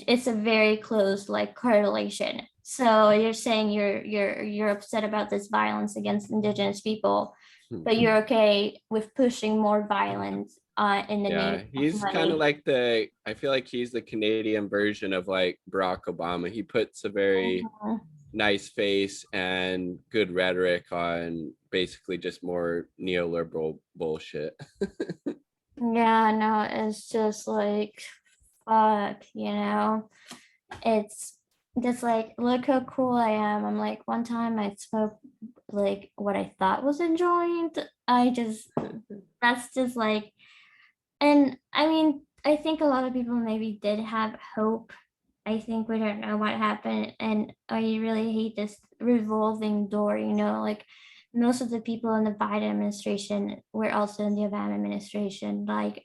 It's a very close like correlation. So you're saying you're upset about this violence against indigenous people, but you're okay with pushing more violence in the name Yeah, of he's kind of money. like I feel like he's the Canadian version of like Barack Obama. He puts a very Mhm. nice face and good rhetoric on basically just more neoliberal bullshit. Yeah, no, it's just like, fuck, it's just like, look how cool I am. I'm like, one time I smoked like what I thought was a joint. That's just like, and I mean, I think a lot of people maybe did have hope. I think we don't know what happened, and I really hate this revolving door, like most of the people in the Biden administration were also in the Obama administration. Like,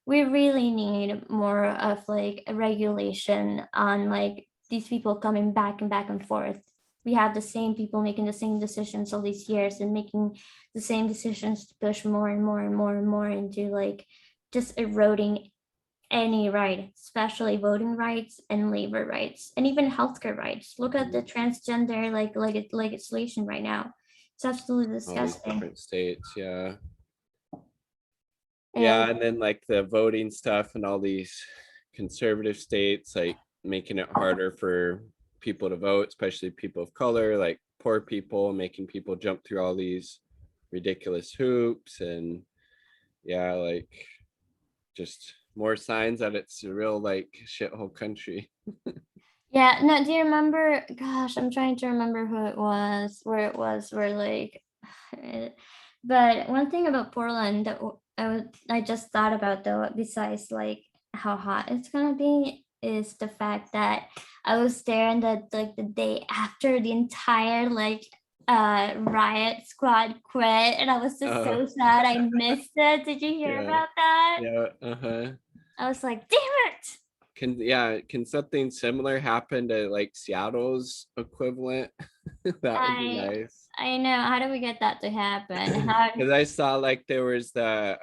we really need more of like a regulation on like these people coming back and back and forth. We have the same people making the same decisions all these years and making the same decisions to push more and more and more and more into like just eroding any right, especially voting rights and labor rights and even healthcare rights. Look at the transgender like legislation right now. It's absolutely All these disgusting. different states, yeah. And Yeah, and then like the voting stuff and all these conservative states, like making it harder for people to vote, especially people of color, like poor people, making people jump through all these ridiculous hoops. And yeah, like just more signs that it's a real like shithole country. yeah, no, do you remember? Gosh, I'm trying to remember who it was, where it was, where like, but one thing about Portland that I just thought about though, besides like how hot it's gonna be, is the fact that I was there and that like the day after the entire like riot squad quit, and I was just Oh, so sad. I missed it. Did you hear yeah, about that? yeah, uh-huh. I was like, damn it. Can something similar happen to like Seattle's equivalent? That would be I nice. I know. How do we get that to happen? How? Because I saw like there was the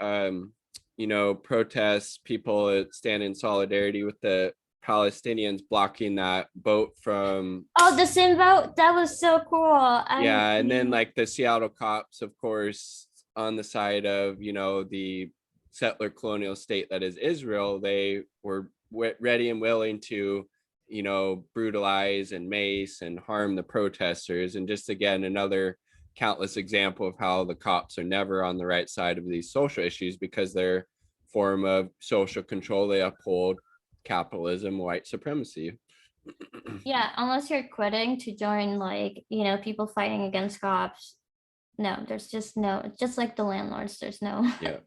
protests, people stand in solidarity with the Palestinians blocking that boat from, Oh, the same vote. That was so cool. yeah, and then like the Seattle cops, of course, on the side of the settler colonial state that is Israel, they were ready and willing to brutalize and mace and harm the protesters. And just again, another countless example of how the cops are never on the right side of these social issues, because their form of social control, they uphold capitalism, white supremacy. Yeah, unless you're quitting to join like, people fighting against cops. No, there's just no, it's just like the landlords. There's no. Yeah.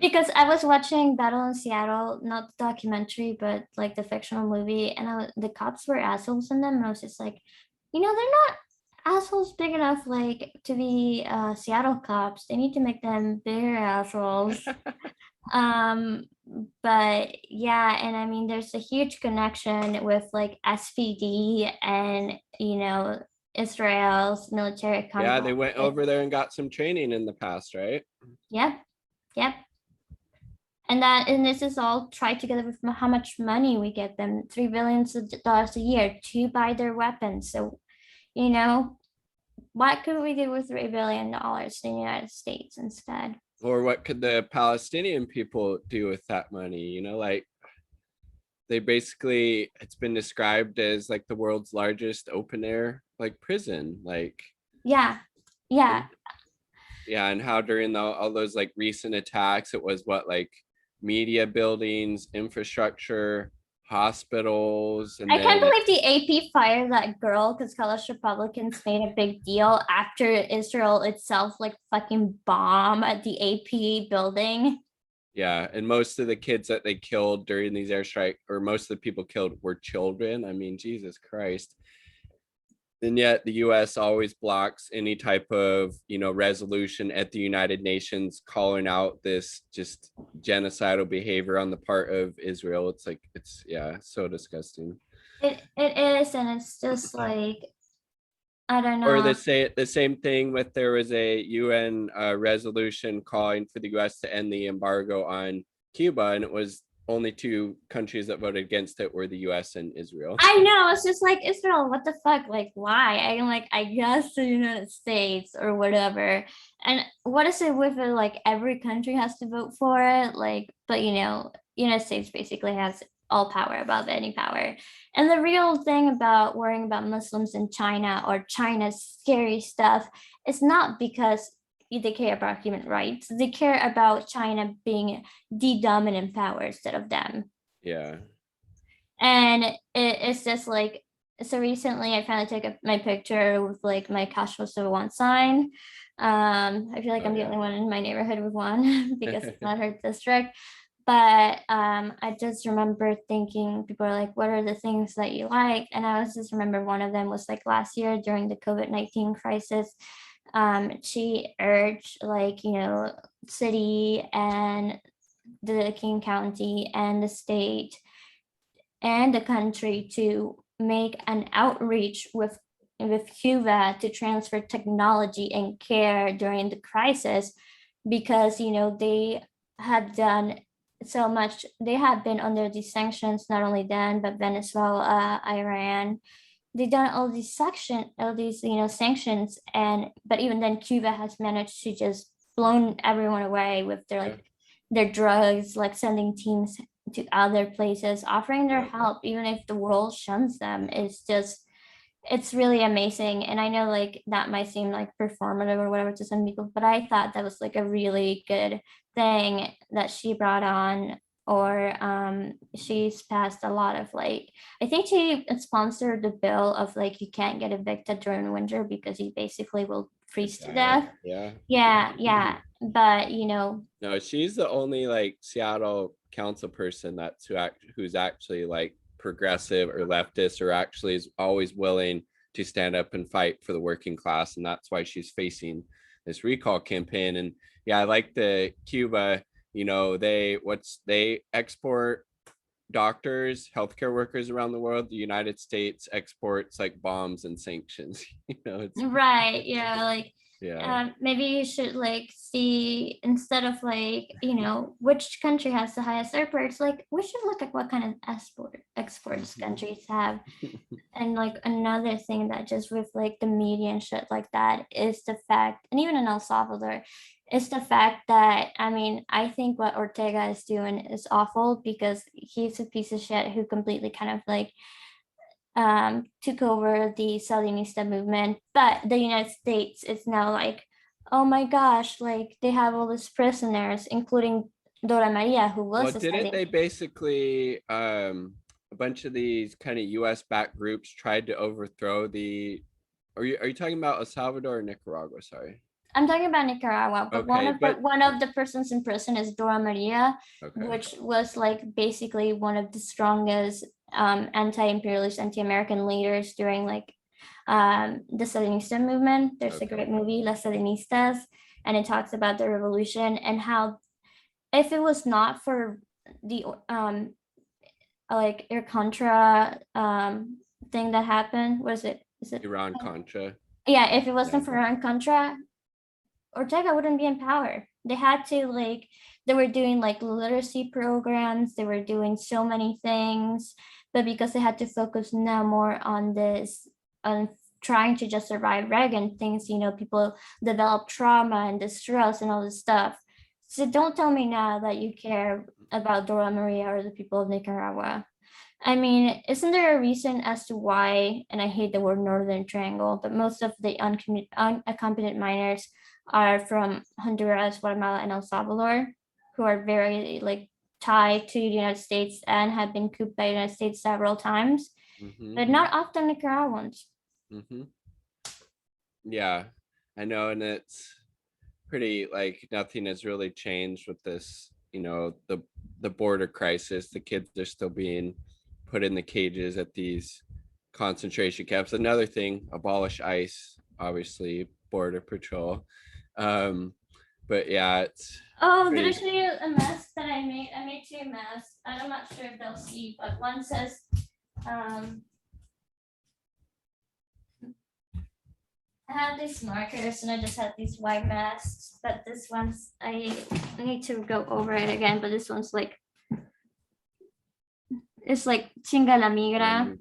Because I was watching Battle in Seattle, not the documentary, but like the fictional movie, and the cops were assholes in them, and I was just like, they're not assholes big enough like to be Seattle cops. They need to make them bigger assholes. Um, but yeah, and I mean, there's a huge connection with like SPD and Israel's military Yeah, conduct. they went over there and got some training in the past, right? Yep, yep. And this is all tied together with how much money we get them, $3 billion a year to buy their weapons. So, you know, what could we do with $3 billion in the United States instead? Or what could the Palestinian people do with that money? Like they basically, it's been described as like the world's largest open air like prison. Like, Yeah, yeah. and yeah, and how during all those like recent attacks, it was what, like media buildings, infrastructure, hospitals, and I can't then believe the AP fired that girl because college Republicans made a big deal after Israel itself like fucking bomb at the AP building. yeah, and most of the kids that they killed during these airstrike, or most of the people killed, were children. I mean, Jesus Christ. And yet the US always blocks any type of resolution at the United Nations calling out this just genocidal behavior on the part of Israel. It's like, it's, yeah, so disgusting. It is, and it's just like, I don't Or know. they say the same thing with, there was a UN resolution calling for the US to end the embargo on Cuba, and it was only two countries that voted against it were the US and Israel. I know, it's just like Israel, what the fuck? Like, why? I'm like, I guess the United States or whatever. And what is it with it? Like, every country has to vote for it. Like, but United States basically has all power above any power. And the real thing about worrying about Muslims in China or China's scary stuff is not because they care about human rights. They care about China being the dominant power instead of them. Yeah. And it's just like, so recently I finally took my picture with like my cash was the one sign. I feel like Oh I'm the yeah. only one in my neighborhood with one because it's not her district. But I just remember thinking, people are like, what are the things that you like? And I was just remember one of them was like last year during the COVID-19 crisis, she urged, like, city and the King County and the state and the country to make an outreach with Cuba to transfer technology and care during the crisis, because they had done so much. They had been under these sanctions, not only then, but Venezuela, Iran. They done all these sanctions, and but even then, Cuba has managed to just blown everyone away with their Yeah. their drugs, like sending teams to other places, offering their Yeah. help, even if the world shuns them. It's really amazing. And I know, like, that might seem like performative or whatever to some people, but I thought that was like a really good thing that she brought on. Or she's passed a lot of, like, I think she sponsored the bill of, like, you can't get evicted during winter because you basically will freeze to death. Yeah. Yeah, but No, she's the only like Seattle council person who's actually like progressive or leftist, or actually is always willing to stand up and fight for the working class, and that's why she's facing this recall campaign. And yeah, I like the Cuba, they export doctors, healthcare workers around the world. The United States exports like bombs and sanctions. It's right, yeah, like, yeah. maybe you should, like, see, instead of, like, which country has the highest airports, like, we should look at what kind of exports countries have. And, like, another thing that just with, like, the media and shit like that is the fact, and even in El Salvador, is the fact that, I mean, I think what Ortega is doing is awful, because he's a piece of shit who completely kind of, like, took over the Sandinista movement. But the United States is now like, oh my gosh, like, they have all these prisoners, including Dora Maria, who Well, was a didn't they Sandinista. basically a bunch of these kind of US backed groups tried to overthrow the are you talking about El Salvador or Nicaragua? Sorry. I'm talking about Nicaragua, but Okay, but one of the persons in prison is Dora Maria, okay. which was, like, basically one of the strongest anti-imperialist, anti-American leaders during, like, the Sandinista movement. There's a Okay. great movie, Las Sandinistas, and it talks about the revolution and how, if it was not for the like, Air Contra thing that happened, was it, is it, Iran Contra. yeah, if it Yeah. wasn't for Air Contra, Ortega wouldn't be in power. They had to, like, they were doing, like, literacy programs, they were doing so many things, but because they had to focus now more on this, on trying to just survive Reagan things, people develop trauma and distress and all this stuff. So don't tell me now that you care about Dora Maria or the people of Nicaragua. I mean, isn't there a reason as to why, and I hate the word Northern Triangle, but most of the unaccompanied minors are from Honduras, Guatemala, and El Salvador, who are very, like, tied to the United States and have been cooped by the United States several times, Mm-hmm. but not often Nicaraguans. Mm-hmm. Yeah, I know, and it's pretty like nothing has really changed with this, the border crisis. The kids are still being put in the cages at these concentration camps. Another thing, abolish ICE, obviously, border patrol. Um, but yeah, it's Oh, did I pretty. show you a mask that I made? I made two masks. I'm not sure if they'll see, but one says, um, I have these markers and I just have these white masks, but this one's, I need to go over it again, but this one's like, it's like chinga la migra.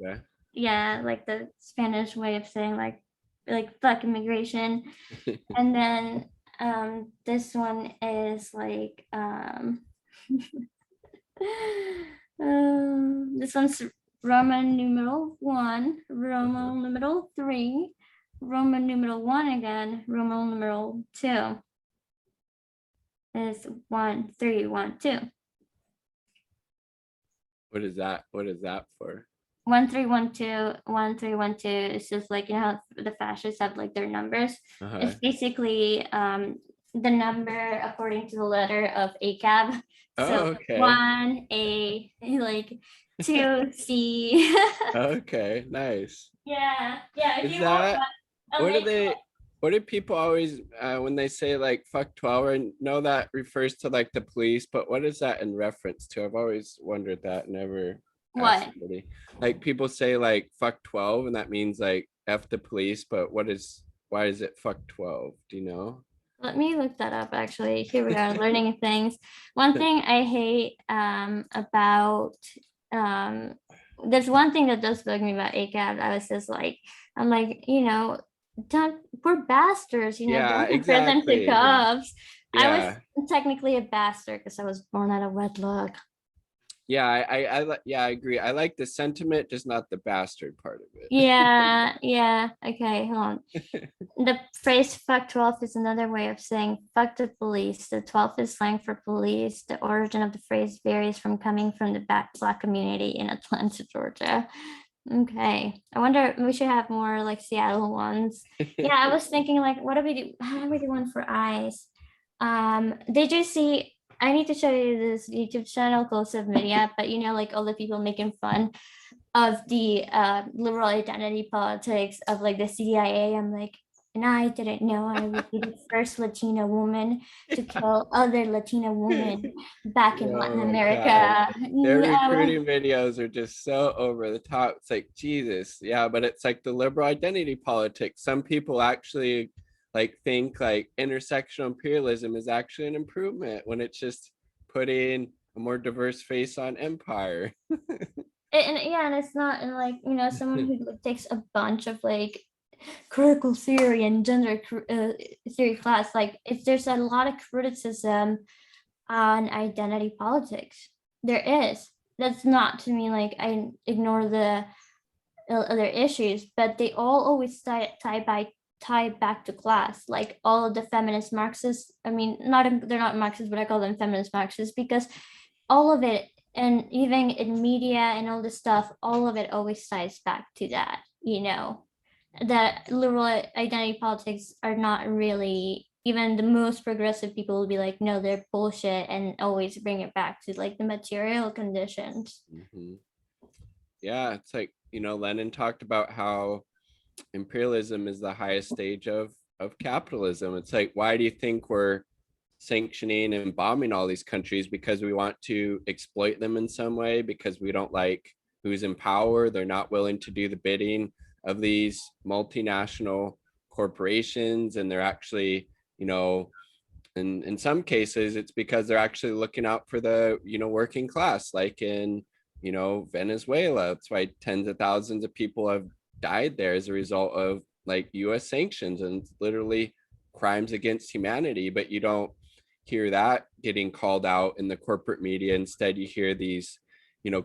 Yeah, like the Spanish way of saying, like fuck immigration. And then this one is like this one's Roman numeral 1, Roman numeral 3, Roman numeral 1 again, Roman numeral 2 is 1 3 1 2. What is that? What is that for? 1 3 1 2 1 3 1 2. It's just like, how the fascists have, like, their numbers. It's basically the number according to the letter of ACAB. So Okay. 1 A, like 2 C. Okay, nice. Yeah. If Is you want that one, I'll what are make you they one. what do people always when they say like fuck 12? I know that refers to like the police, but what is that in reference to? I've always wondered that, never asked What? somebody. Like people say like fuck 12 and that means like F the police, but why is it fuck 12? Do you know? Let me look that up actually. Here we are learning things. One thing I hate about there's one thing that does bug me about ACAB. I was just like, I'm like, don't, we're bastards, Yeah, don't compare them to exactly. cops. I was Yeah. technically a bastard because I was born out of wedlock. Yeah, I agree. I like the sentiment, just not the bastard part of it. Yeah, yeah. Okay, hold on. The phrase fuck 12 is another way of saying fuck the police. The 12 is slang for police. The origin of the phrase varies from coming from the Black community in Atlanta, Georgia. Okay. I wonder we should have more like Seattle ones. Yeah, I was thinking like what do we do? How do we do one for eyes? Did you see I need to show you this YouTube channel called Media, but like all the people making fun of the liberal identity politics of like the CIA. I'm like, and I didn't know I would be the first Latina woman to kill other Latina women back in Latin Oh God. America. Their No. recruiting videos are just so over the top. It's like, Jesus. Yeah, but it's like the liberal identity politics. Some people actually like think like intersectional imperialism is actually an improvement when it's just putting a more diverse face on empire. And yeah, and it's not and like someone who like, takes a bunch of like critical theory and gender theory class, like if there's a lot of criticism on identity politics. There is. That's not to me like I ignore the other issues, but they all always tie back to class. Like all of the feminist Marxists. I mean, they're not Marxists, but I call them feminist Marxists because all of it, and even in media and all this stuff, all of it always ties back to that. That liberal identity politics are not really, even the most progressive people will be like, no, they're bullshit, and always bring it back to like the material conditions. Mhm. Yeah, it's like, Lenin talked about how imperialism is the highest stage of capitalism. It's like, why do you think we're sanctioning and bombing all these countries? Because we want to exploit them in some way, because we don't like who's in power. They're not willing to do the bidding of these multinational corporations, and they're actually, in some cases it's because they're actually looking out for the working class, like in Venezuela. That's why tens of thousands of people have died there as a result of like US sanctions, and literally crimes against humanity. But you don't hear that getting called out in the corporate media. Instead, you hear these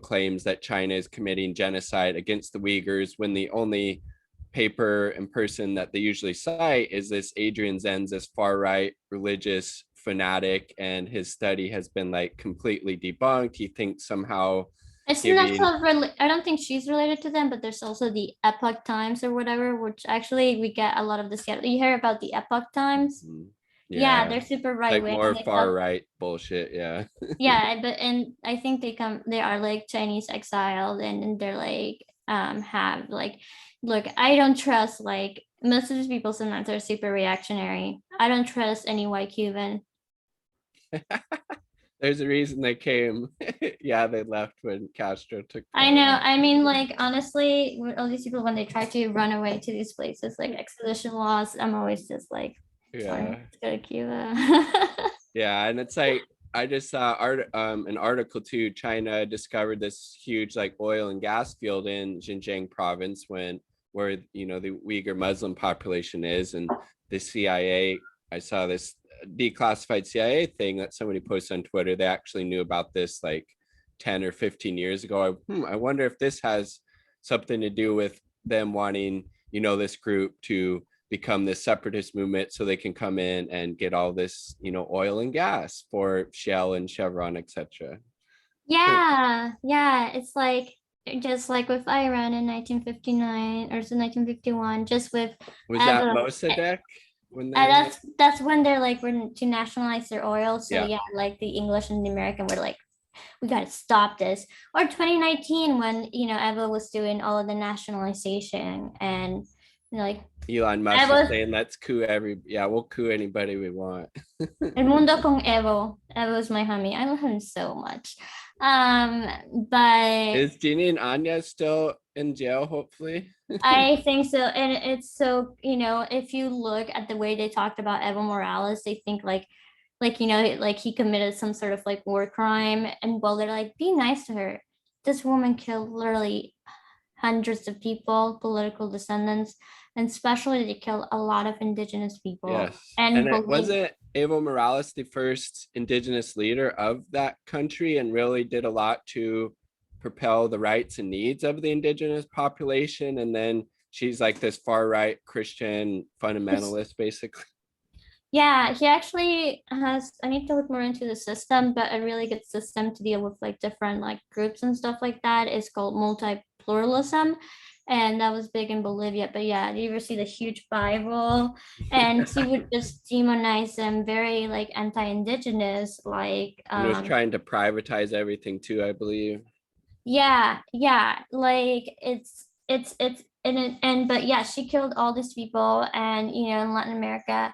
claims that China is committing genocide against the Uyghurs, when the only paper and person that they usually cite is this Adrian Zenz, this far right religious fanatic, and his study has been like completely debunked. He thinks somehow Isn't that giving I don't think she's related to them, but there's also the Epoch Times or whatever, which actually we get a lot of this. You hear about the Epoch Times? Yeah, yeah, they're super right like wing, more and they far talk. right bullshit. Yeah. Yeah, but and I think they are like Chinese exiled, and they're like have like, look, I don't trust like most of these people. Sometimes they're super reactionary. I don't trust any white Cuban. There's a reason they came. Yeah, they left when Castro took I know. power. I mean, like honestly, all these people when they try to run away to these places, like extradition laws, I'm always just like, fine, Yeah. let's go to Cuba. Yeah, and it's like I just saw an article too. China discovered this huge like oil and gas field in Xinjiang province, where the Uyghur Muslim population is, and the CIA. I saw this declassified CIA thing that somebody posted on Twitter. They actually knew about this like 10 or 15 years ago. I wonder if this has something to do with them wanting this group to become this separatist movement so they can come in and get all this oil and gas for Shell and Chevron, etc. Yeah, yeah. It's like just like with Iran in 1959 or so 1951, just with Was that Eva. Mossadegh when And they that's when they're like we're to nationalize their oil. So yeah. yeah, like the English and the American were like, we gotta stop this. Or 2019 when Eva was doing all of the nationalization, and Like Elon Musk is Evo, saying let's we'll coup anybody we want. El Mundo con Evo. Evo's my homie. I love him so much. Um, but Is Jeannie and Anya still in jail, hopefully? I think so. And it's so, if you look at the way they talked about Evo Morales, they think like he committed some sort of like war crime. And well, they're like, be nice to her. This woman killed literally hundreds of people, political descendants, and especially they killed a lot of indigenous people. Yes. And And it believe, wasn't Evo Morales the first indigenous leader of that country and really did a lot to propel the rights and needs of the indigenous population. And then she's like this far right Christian fundamentalist, basically. yeah, he actually has, I need to look more into the system, but a really good system to deal with like different like groups and stuff like that is called multi-pluralism. And that was big in Bolivia. But yeah, you ever see the huge Bible? And he would just demonize them, very like anti-indigenous, like And was trying to privatize everything too, I believe. yeah, like but yeah, she killed all these people. And in Latin America,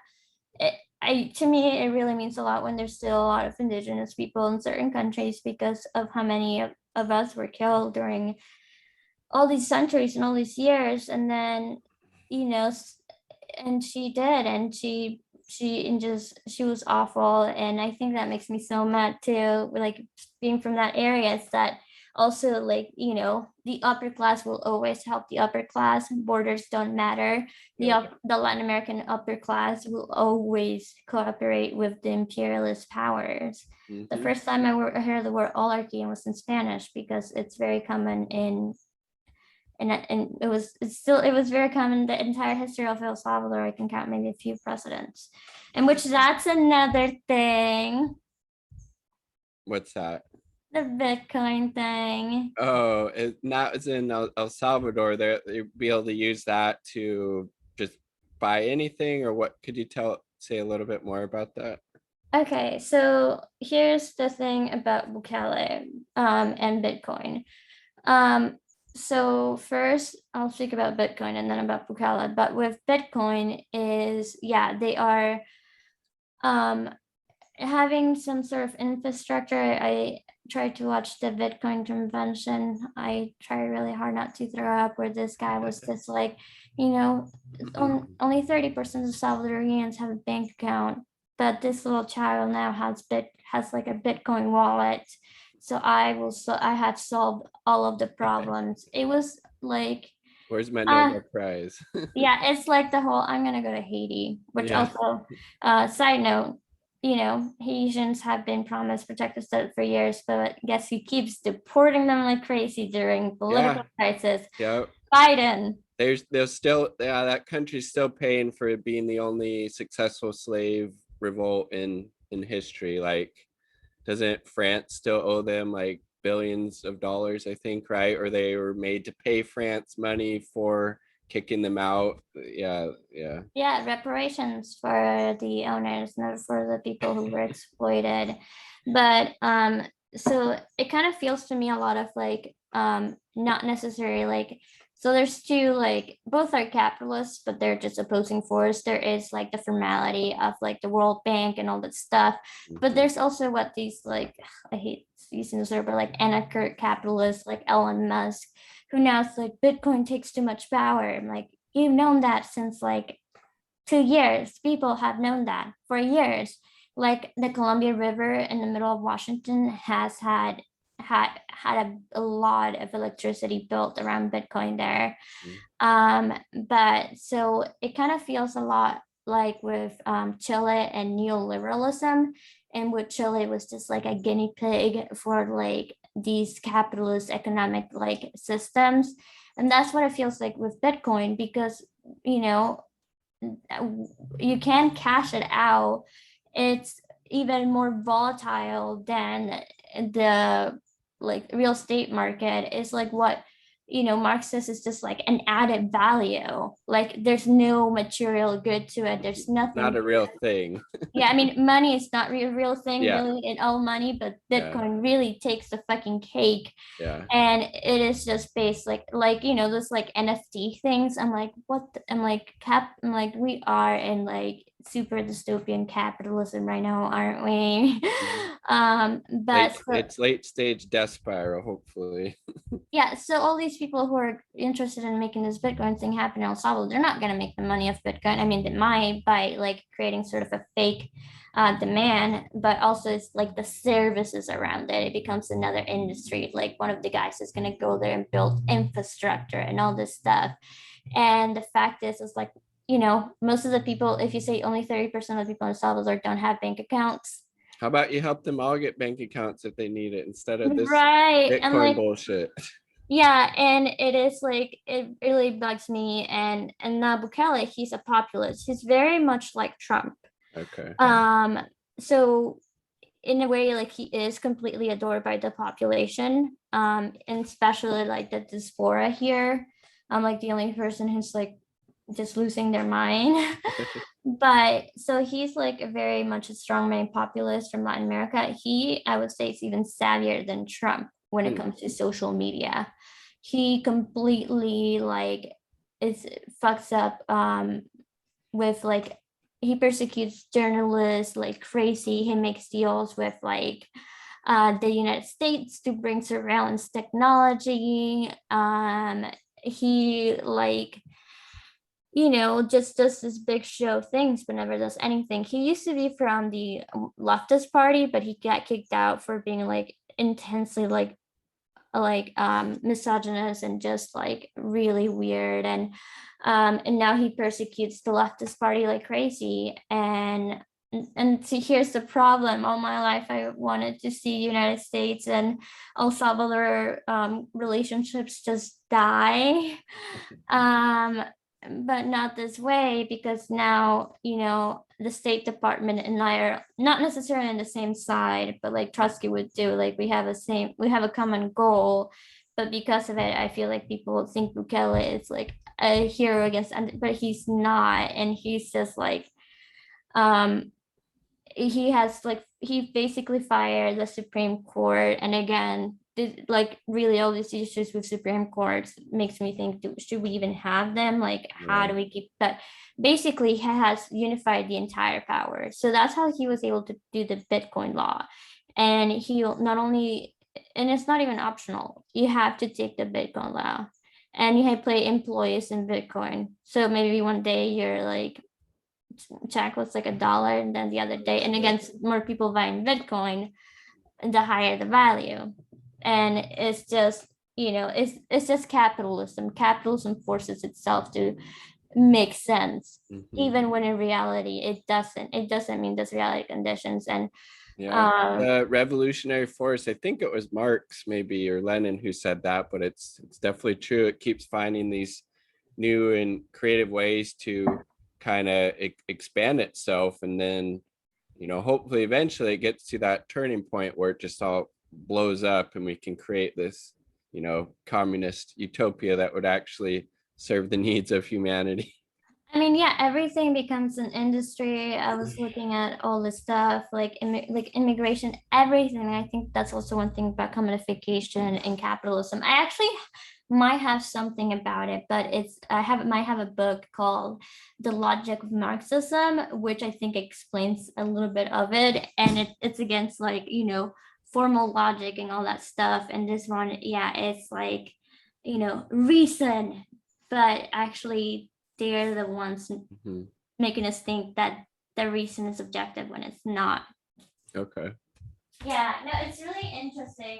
to me it really means a lot when there's still a lot of indigenous people in certain countries, because of how many of us were killed during all these centuries and all these years. And then you know and she did, and she was awful. And I think that makes me so mad too, like being from that area, is that also, like, the upper class will always help the upper class. Borders don't matter. Yep. The Latin American upper class will always cooperate with the imperialist powers. The Mm-hmm. first time I heard the word oligarchy was in Spanish, because it's very common and it was very common. The entire history of El Salvador, I can count maybe a few presidents, and which that's another thing, What's that? the Bitcoin thing. Oh, now it's in El Salvador. They'll be able to use that to just buy anything, or what? Could you say a little bit more about that? Okay, so here's the thing about Bukele and Bitcoin. Um, so first I'll speak about Bitcoin and then about Bukele. But with Bitcoin is, yeah, they are um having some sort of infrastructure. I tried to watch the Bitcoin convention. I tried really hard not to throw up, where this guy was just like, you know, only 30% of Salvadorians have a bank account, but this little child now has like a Bitcoin wallet. So I have solved all of the problems. It was like, Where's my uh, Nobel Prize? yeah, it's like the whole I'm gonna go to Haiti, which Yeah. also, side note, Haitians have been promised protective status for years, but guess who keeps deporting them like crazy during political Yeah. crisis? Yeah. Biden. There's still, that country's still paying for being the only successful slave revolt in history. Like, doesn't France still owe them like billions of dollars, I think, right? Or they were made to pay France money for kicking them out. Yeah, yeah. Yeah, reparations for the owners, not for the people who were exploited. But so it kind of feels to me a lot of like not necessarily like, so there's two, like both are capitalists, but they're just opposing force. There is like the formality of like the World Bank and all that stuff, but Mhm. there's also what these, like, I hate using this word, but like anarcho capitalists like Elon Musk, who now is like Bitcoin takes too much power. I'm like, you've known that since like 2 years. People have known that for years. Like the Columbia River in the middle of Washington has had a lot of electricity built around Bitcoin there. But so it kind of feels a lot like with Chile and neoliberalism, in which Chile was just like a guinea pig for like these capitalist economic like systems. And that's what it feels like with Bitcoin, because you know you can cash it out. It's even more volatile than the like real estate market. Is like what Marxist is just like an added value. Like there's no material good to it. There's Not nothing. a real thing. Yeah, I mean, money is not a real thing, Yeah, really, in all money, but yeah, Bitcoin really takes the fucking cake. yeah. And it is just based those like NFT things. I'm like, what? I'm like, we are in like super dystopian capitalism right now, aren't we? Mhm. But It's late stage death spiral, hopefully. yeah, so all these people who are interested in making this Bitcoin thing happen in El Salvador, they're not going to make the money off Bitcoin. I mean, they might by like creating sort of a fake demand, but also it's like the services around it. It becomes another industry. Like one of the guys is going to go there and build infrastructure and all this stuff. And the fact is like, most of the people, if you say only 30% of the people in El Salvador don't have bank accounts, How about you help them all get bank accounts if they need it instead of this right? And Bitcoin like, bullshit? yeah, and it is like it really bugs me. And now Bukele, he's a populist. He's very much like Trump. Okay. Um, so in a way, like he is completely adored by the population. And especially like the diaspora here. I'm like the only person who's like just losing their mind. But so he's like a very much a strongman populist from Latin America. I would say, is even savvier than Trump when it Hmm. comes to social media. He completely like is fucks up with like he persecutes journalists like crazy. He makes deals with like the United States to bring surveillance technology. He like just does this big show of things but never does anything. He used to be from the leftist party, but he got kicked out for being like intensely misogynist and just like really weird. And now he persecutes the leftist party like crazy. And see, here's the problem. All my life I wanted to see United States and El Salvador relationships just die. um but not this way, because now the State Department and I are not necessarily on the same side, but like Trotsky would do, like we have a common goal. But because of it, I feel like people think Bukele is like a hero against, but he's not. And he's just like um he basically fired the Supreme Court. And again, like really all these issues with Supreme Courts makes me think, should we even have them? Like, how Yeah. do we keep that? Basically, he has unified the entire power. So that's how he was able to do the Bitcoin law. And he not only, and it's not even optional, you have to take the Bitcoin law, and you have to pay employees in Bitcoin. So maybe one day you're like check was like $1, and then the other day, and again, more people buying Bitcoin, the higher the value. And it's just it's just capitalism. Capitalism forces itself to make sense, Hmm. even when in reality it doesn't mean those reality conditions. And Yeah. um The revolutionary force, I think it was Marx maybe or Lenin who said that, but it's definitely true. It keeps finding these new and creative ways to kind of expand itself, and then hopefully eventually it gets to that turning point where it just all blows up and we can create this communist utopia that would actually serve the needs of humanity. I mean, yeah, everything becomes an industry. I was looking at all this stuff, like like immigration, everything. I think that's also one thing about commodification and capitalism. I actually might have something about it, but might have a book called The Logic of Marxism, which I think explains a little bit of it, and it's against like formal logic and all that stuff. And this one, yeah, it's like reason, but actually they're the ones Mhm. making us think that the reason is objective when it's not. Okay. Yeah, no, it's really interesting.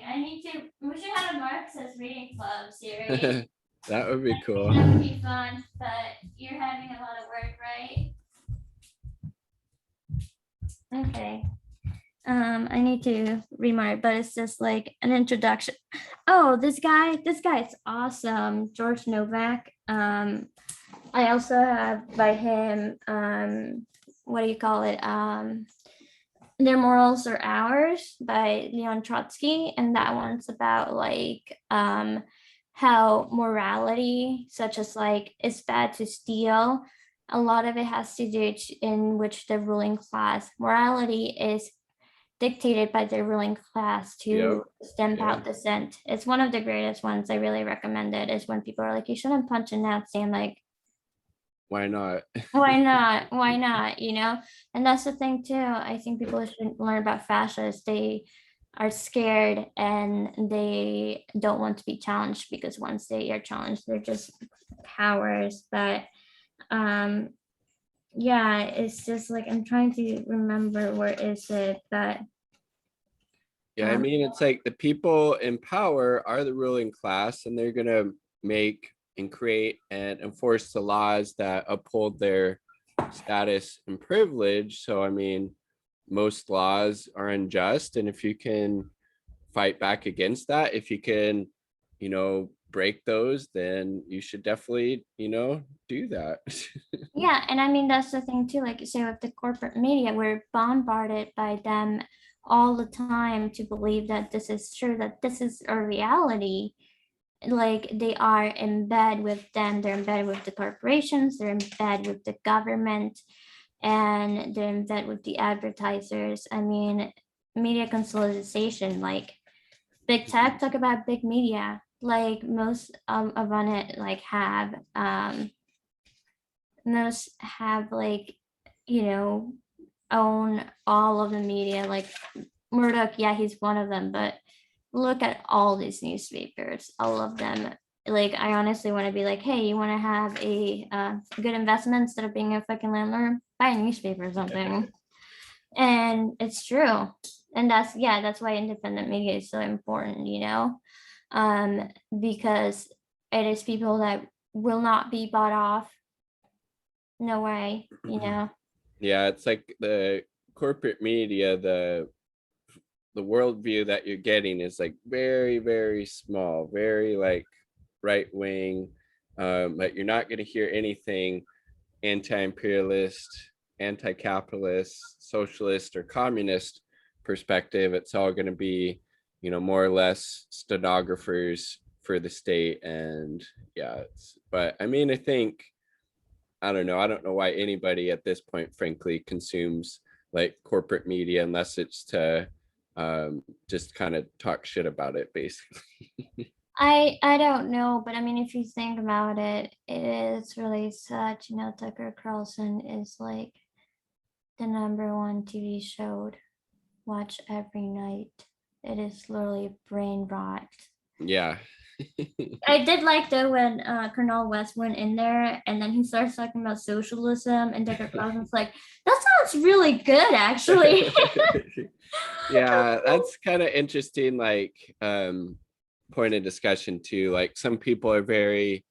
We should have a Marxist reading club series. That would be I think cool. that would be fun, but you're having a lot of work, right? Okay. I need to remark, but it's just like an introduction. Oh, this guy is awesome. George Novak. I also have by him, what do you call it? Their Morals Are Ours by Leon Trotsky. And that one's about like how morality, such as like it's bad to steal, a lot of it has to do in which the ruling class morality is dictated by the ruling class Yep. to stamp Yeah. out dissent. It's one of the greatest ones. I really recommend it. Is when people are like, you shouldn't punch a Nazi. I'm like, Why not? why not? Why not? You know? And that's the thing too. I think people should learn about fascists. They are scared and they don't want to be challenged because once they are challenged, they're just cowards. But um yeah, it's just like I'm trying to remember where is it, but Yeah, I mean, it's like the people in power are the ruling class, and they're gonna make and create and enforce the laws that uphold their status and privilege. So, I mean, most laws are unjust, and if you can fight back against that, if you can, break those, then you should definitely, do that. yeah, and I mean that's the thing too, like you say with the corporate media, we're bombarded by them all the time to believe that this is true, that this is a reality. Like they are in bed with them, they're in bed with the corporations, they're in bed with the government, and they're in bed with the advertisers. I mean, media consolidation, like big tech talk about big media, like most of on it like have most have like, you know, own all of the media. Like Murdoch, yeah, he's one of them, but look at all these newspapers, all of them. Like I honestly want to be like, hey, you want to have a good investment instead of being a fucking landlord? Buy a newspaper or something. And it's true. And that's, yeah, that's why independent media is so important, you know, because it is people that will not be bought off. No way, you know. Yeah, it's like the corporate media, the worldview that you're getting is like very, very small, very like right wing. But you're not going to hear anything anti-imperialist, anti-capitalist, socialist, or communist perspective. It's all going to be, more or less stenographers for the state. And yeah, but I mean, I don't know. I don't know why anybody at this point, frankly, consumes like corporate media unless it's to just kind of talk shit about it, basically. I don't know, but I mean, if you think about it, it is really such, you know, Tucker Carlson is like the #1 TV show watch every night. It is literally brain rot. Yeah. I did like though when Colonel West went in there and then he starts talking about socialism and Tucker Carlson's like, that sounds really good actually. Yeah, that's kind of interesting, like point of discussion too. Like some people are very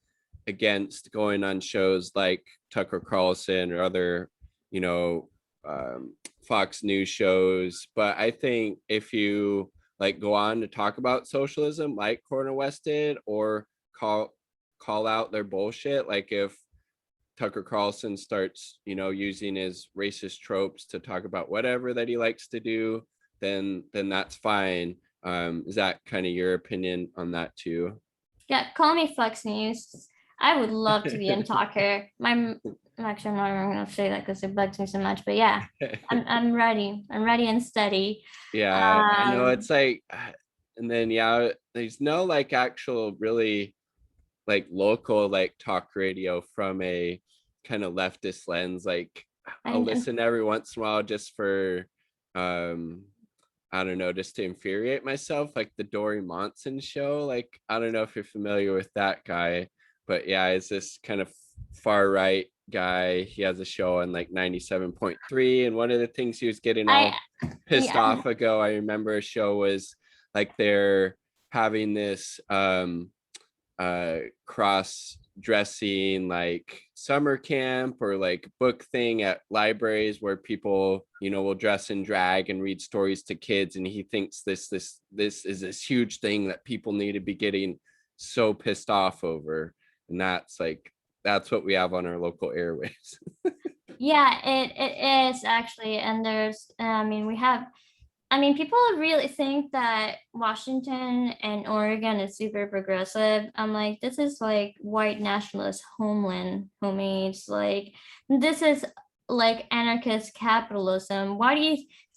against going on shows like Tucker Carlson or other, you know, Fox News shows. But I think if you like go on to talk about socialism like Corner West did, or call out their bullshit, like if Tucker Carlson starts, using his racist tropes to talk about whatever that he likes to do, then that's fine. Is that kind of your opinion on that too? Yeah, call me Fox News. I would love to be in Talker. Actually, I'm not even gonna say that because it bugs me so much. But yeah, I'm ready. I'm ready and steady. Yeah, I know Um, it's like, and then yeah, there's no like actual really like local like talk radio from a kind of leftist lens. Like I'll and listen every once in a while just for um I don't know, just to infuriate myself, like the Dory Monson show. Like, I don't know if you're familiar with that guy, but yeah, it's this kind of far right guy. He has a show on like 97.3. And one of the things he was getting I all pissed yeah, off ago, I remember a show was like they're having this cross dressing like summer camp or like book thing at libraries where people will dress in drag and read stories to kids, and he thinks this is this huge thing that people need to be getting so pissed off over. And that's what we have on our local airways. yeah, it is actually, and there's I mean we have I mean, people really think that Washington and Oregon is super progressive. I'm like, this is like white nationalist homeland, homies. Like, this is like anarchist capitalism. Why do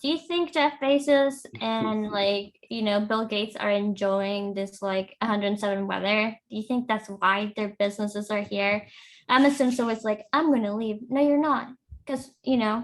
you think Jeff Bezos and like, Bill Gates are enjoying this like 107 weather? Do you think that's why their businesses are here? I'm assuming so. It's like, I'm gonna leave. No, you're not. Because,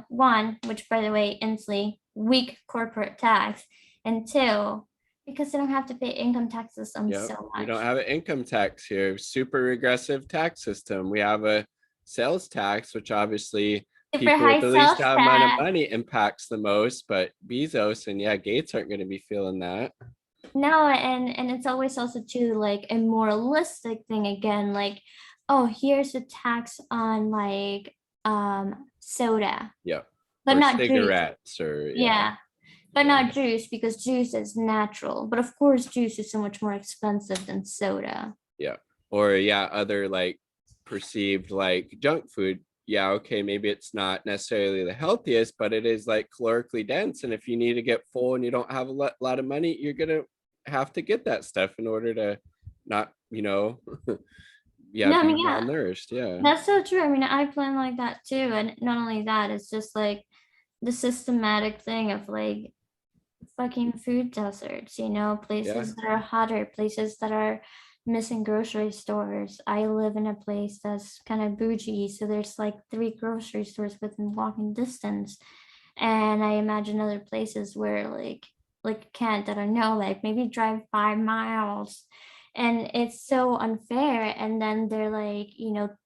one, which by the way, instantly weak corporate tax, and two, because they don't have to pay income taxes on Yep. so We don't much. have an income tax here. Super regressive tax system. We have a sales tax, which obviously Super people with high the least sales amount of tax. money impacts the most, but Bezos and yeah, Gates aren't going to be feeling that. No, and it's always also too like a moralistic thing again, like, oh, here's a tax on like soda, Yeah. but Or not juice. cigarettes or yeah. Yeah, but Yeah. not juice because juice is natural. But of course, juice is so much more expensive than soda. Yeah. Or yeah, other like perceived like junk food. Yeah, okay, maybe it's not necessarily the healthiest, but it is like calorically dense. And if you need to get full and you don't have a lot of money, you're gonna have to get that stuff in order to not, yeah, No, I be mean, yeah, malnourished. Yeah. that's so true. I mean, I plan like that too. And not only that, it's just like the systematic thing of like fucking food deserts, Yeah. places that are hotter, places that are missing grocery stores. I live in a place that's kind of bougie, so there's like three grocery stores within walking distance. And I imagine other places where like Kent, I don't know, like maybe drive 5 miles. And it's so unfair. And then they're like,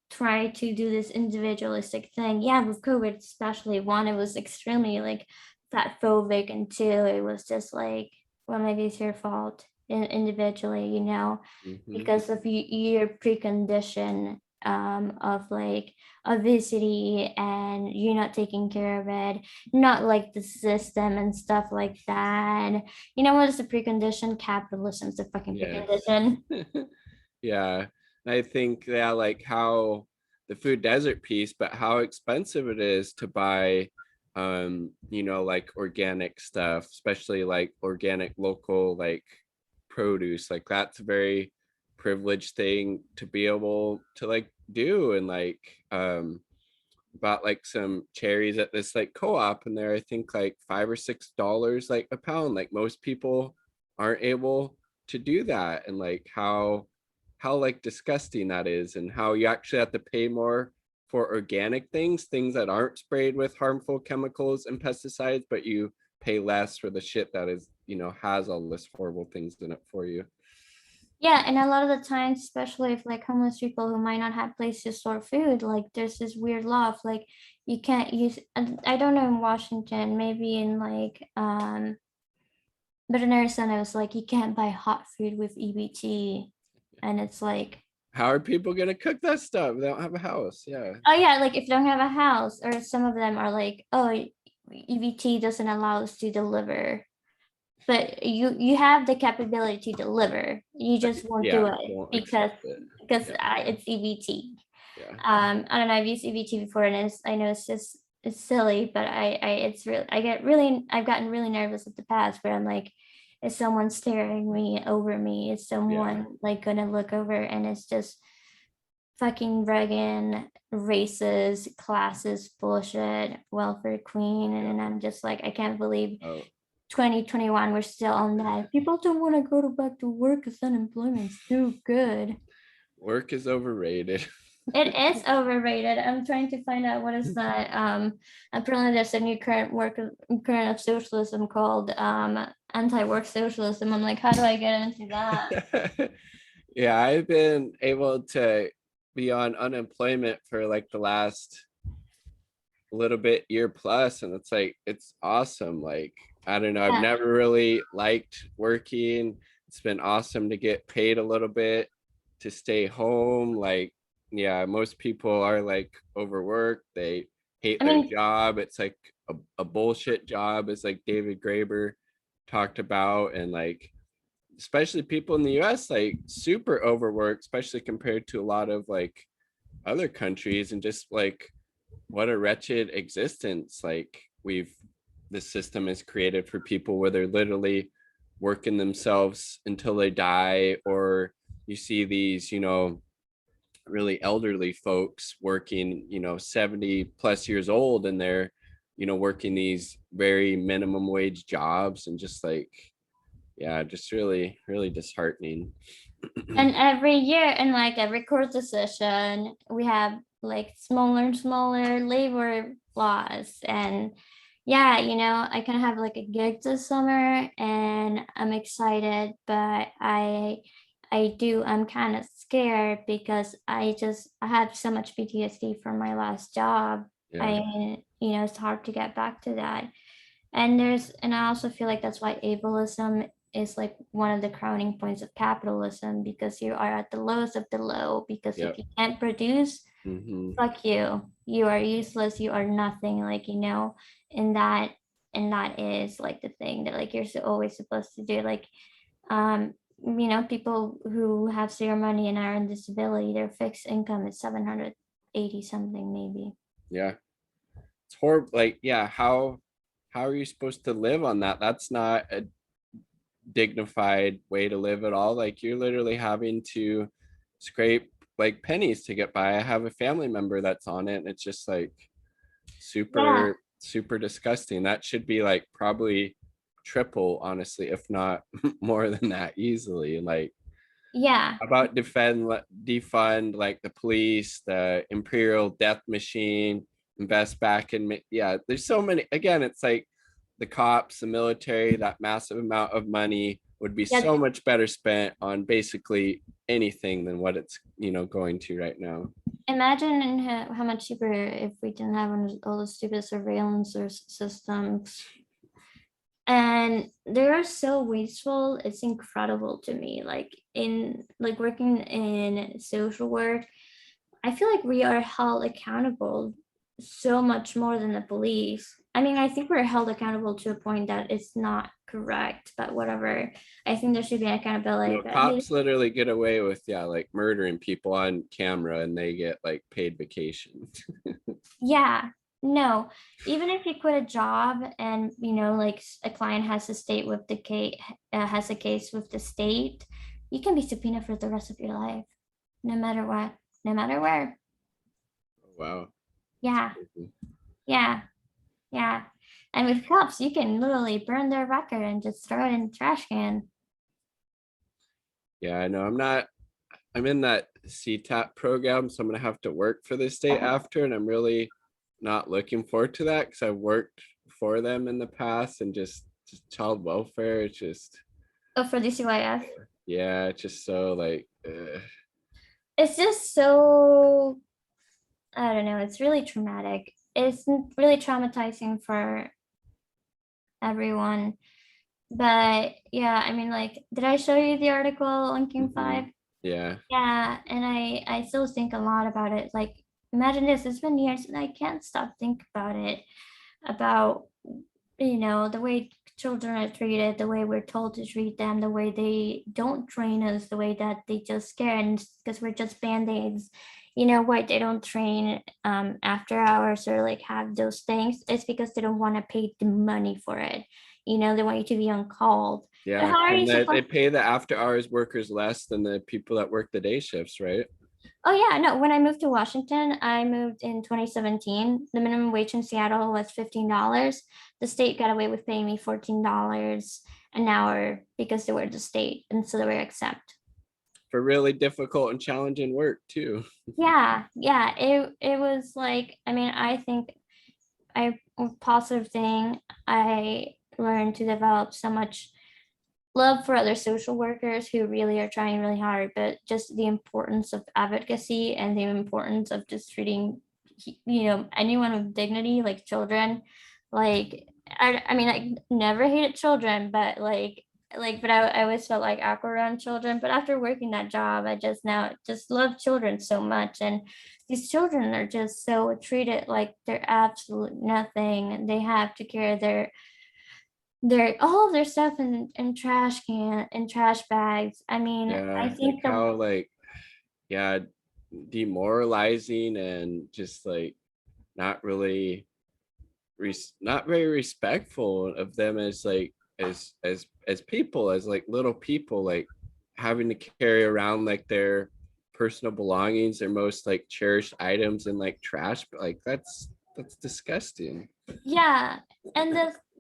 try to do this individualistic thing. Yeah, with COVID, especially one, it was extremely like fat phobic, and two, it was just like, well, maybe it's your fault individually, Hmm. because of your precondition of like obesity, and you're not taking care of it, not like the system and stuff like that. You know what is the precondition? Capitalism's the fucking Yes. precondition. Yeah. And I think yeah, like how the food desert piece, but how expensive it is to buy like organic stuff, especially like organic local like produce. Like that's a very privileged thing to be able to like do. And like bought like some cherries at this like co-op, and they're I think like $5 or $6 like a pound. Like most people aren't able to do that. And like how like disgusting that is, and how you actually have to pay more for organic things that aren't sprayed with harmful chemicals and pesticides, but you pay less for the shit that is has all this horrible things in it for you. Yeah, and a lot of the times, especially if like homeless people who might not have places to store food, like there's this weird law of like you can't use, I don't know in Washington, maybe in like but in Arizona it was like you can't buy hot food with EBT. And it's like, How are people gonna cook that stuff? They don't have a house. Yeah. oh yeah, like if you don't have a house, or some of them are like, oh, EBT doesn't allow us to deliver. But you have the capability to deliver. You But just won't do yeah, it won't because accept it. because Yeah. it's EBT. Yeah. I don't know. I've used EBT before, and I know it's silly, but it's really I've gotten really nervous at the past where I'm like, is someone staring me over me? Is Yeah. someone like gonna look over? And it's just fucking Reagan, racist, classist bullshit, welfare queen, Yeah. and I'm just like, I can't believe Oh, 2021 we're still on that. People don't want to go back to work because unemployment's too good. work is overrated. It is overrated. I'm trying to find out what is that. Apparently there's a new current of socialism called anti-work socialism. I'm like, how do I get into that? Yeah, I've been able to be on unemployment for like the last little bit year plus, and it's like it's awesome. Like I don't know, I've Yeah. never really liked working. It's been awesome to get paid a little bit to stay home. Like yeah, most people are like overworked, they hate I their mean, job. It's like a bullshit job, as like David Graeber talked about. And like especially people in the US like super overworked, especially compared to a lot of like other countries. And just like what a wretched existence like we've the system is created for people where they're literally working themselves until they die, or you see these, really elderly folks working, 70 plus years old, and they're, working these very minimum wage jobs, and just like, yeah, just really, really disheartening. And every year, in like every court decision, we have like smaller and smaller labor laws. And yeah, I kind of have like a gig this summer, and I'm excited, but I'm kind of scared because I have so much PTSD from my last job. Yeah, It's hard to get back to that. And I also feel like that's why ableism is like one of the crowning points of capitalism, because you are at the lowest of the low, because if yep. you can't produce, fuck you. You are useless, you are nothing, like, and that is like the thing that like always supposed to do. Like, people who have zero money and are on disability, their fixed income is 780 something maybe. Yeah, it's horrible. Like, yeah, how are you supposed to live on that? That's not a dignified way to live at all. Like, you're literally having to scrape like pennies to get by. I have a family member that's on it, and it's just like Yeah, super, super disgusting. That should be like probably triple, honestly, if not more than that easily. Like, yeah. about defund like the police, the imperial death machine, invest back in, yeah, there's so many. Again, it's like the cops, the military, that massive amount of money would be Yeah, so much better spent on basically anything than what it's, going to right now. imagine how much cheaper if we didn't have all the stupid surveillance or systems. And they are so wasteful. It's incredible to me. Like in like working in social work, I feel like we are held accountable so much more than the police. I mean, I think we're held accountable to a point that it's not correct, but whatever. I think there should be accountability. But Cops literally get away with, yeah, like murdering people on camera, and they get like paid vacation. yeah, no, even if you quit a job and like a client has a state with the case, has a case with the state, you can be subpoenaed for the rest of your life, no matter what, no matter where. Wow. Yeah, yeah, yeah. And with cops, you can literally burn their record and just throw it in the trash can. Yeah, I know. I'm in that CTAP program, so I'm gonna have to work for the state after, and I'm really not looking forward to that because I've worked for them in the past, and just child welfare. It's just, Oh, for the CYF. yeah, it's just so like, It's just so, I don't know, it's really traumatic. It's really traumatizing for everyone. But yeah, I mean, like, did I show you the article on King 5? yeah, Yeah, and I still think a lot about it. Like, imagine this, it's been years and I can't stop thinking about it, about the way children are treated, the way we're told to treat them, the way they don't train us, the way that they just scare, and because we're just band-aids. Why they don't train after hours or like have those things? It's because they don't want to pay the money for it. They want you to be on call. But yeah. how are you And they supposed? pay the after hours workers less than the people that work the day shifts, right? Oh yeah, no, when I moved to Washington, I moved in 2017. The minimum wage in Seattle was $15. The state got away with paying me $14 an hour because they were the state and so they were exempt. For really difficult and challenging work too. Yeah, yeah. It was like, I mean, I think I a positive thing. I learned to develop so much love for other social workers who really are trying really hard, but just the importance of advocacy and the importance of just treating, anyone with dignity, like children. Like, I mean, I never hated children, but but I always felt like awkward around children. But after working that job, I just now just love children so much. And these children are just so treated like they're absolute nothing. They have to carry their all of their stuff in trash can in trash bags. I mean, I Yeah, like think the how like, yeah, demoralizing, and just like not really not very respectful of them as like as people, as like little people, like having to carry around like their personal belongings, their most like cherished items and like trash. But like that's disgusting. Yeah, and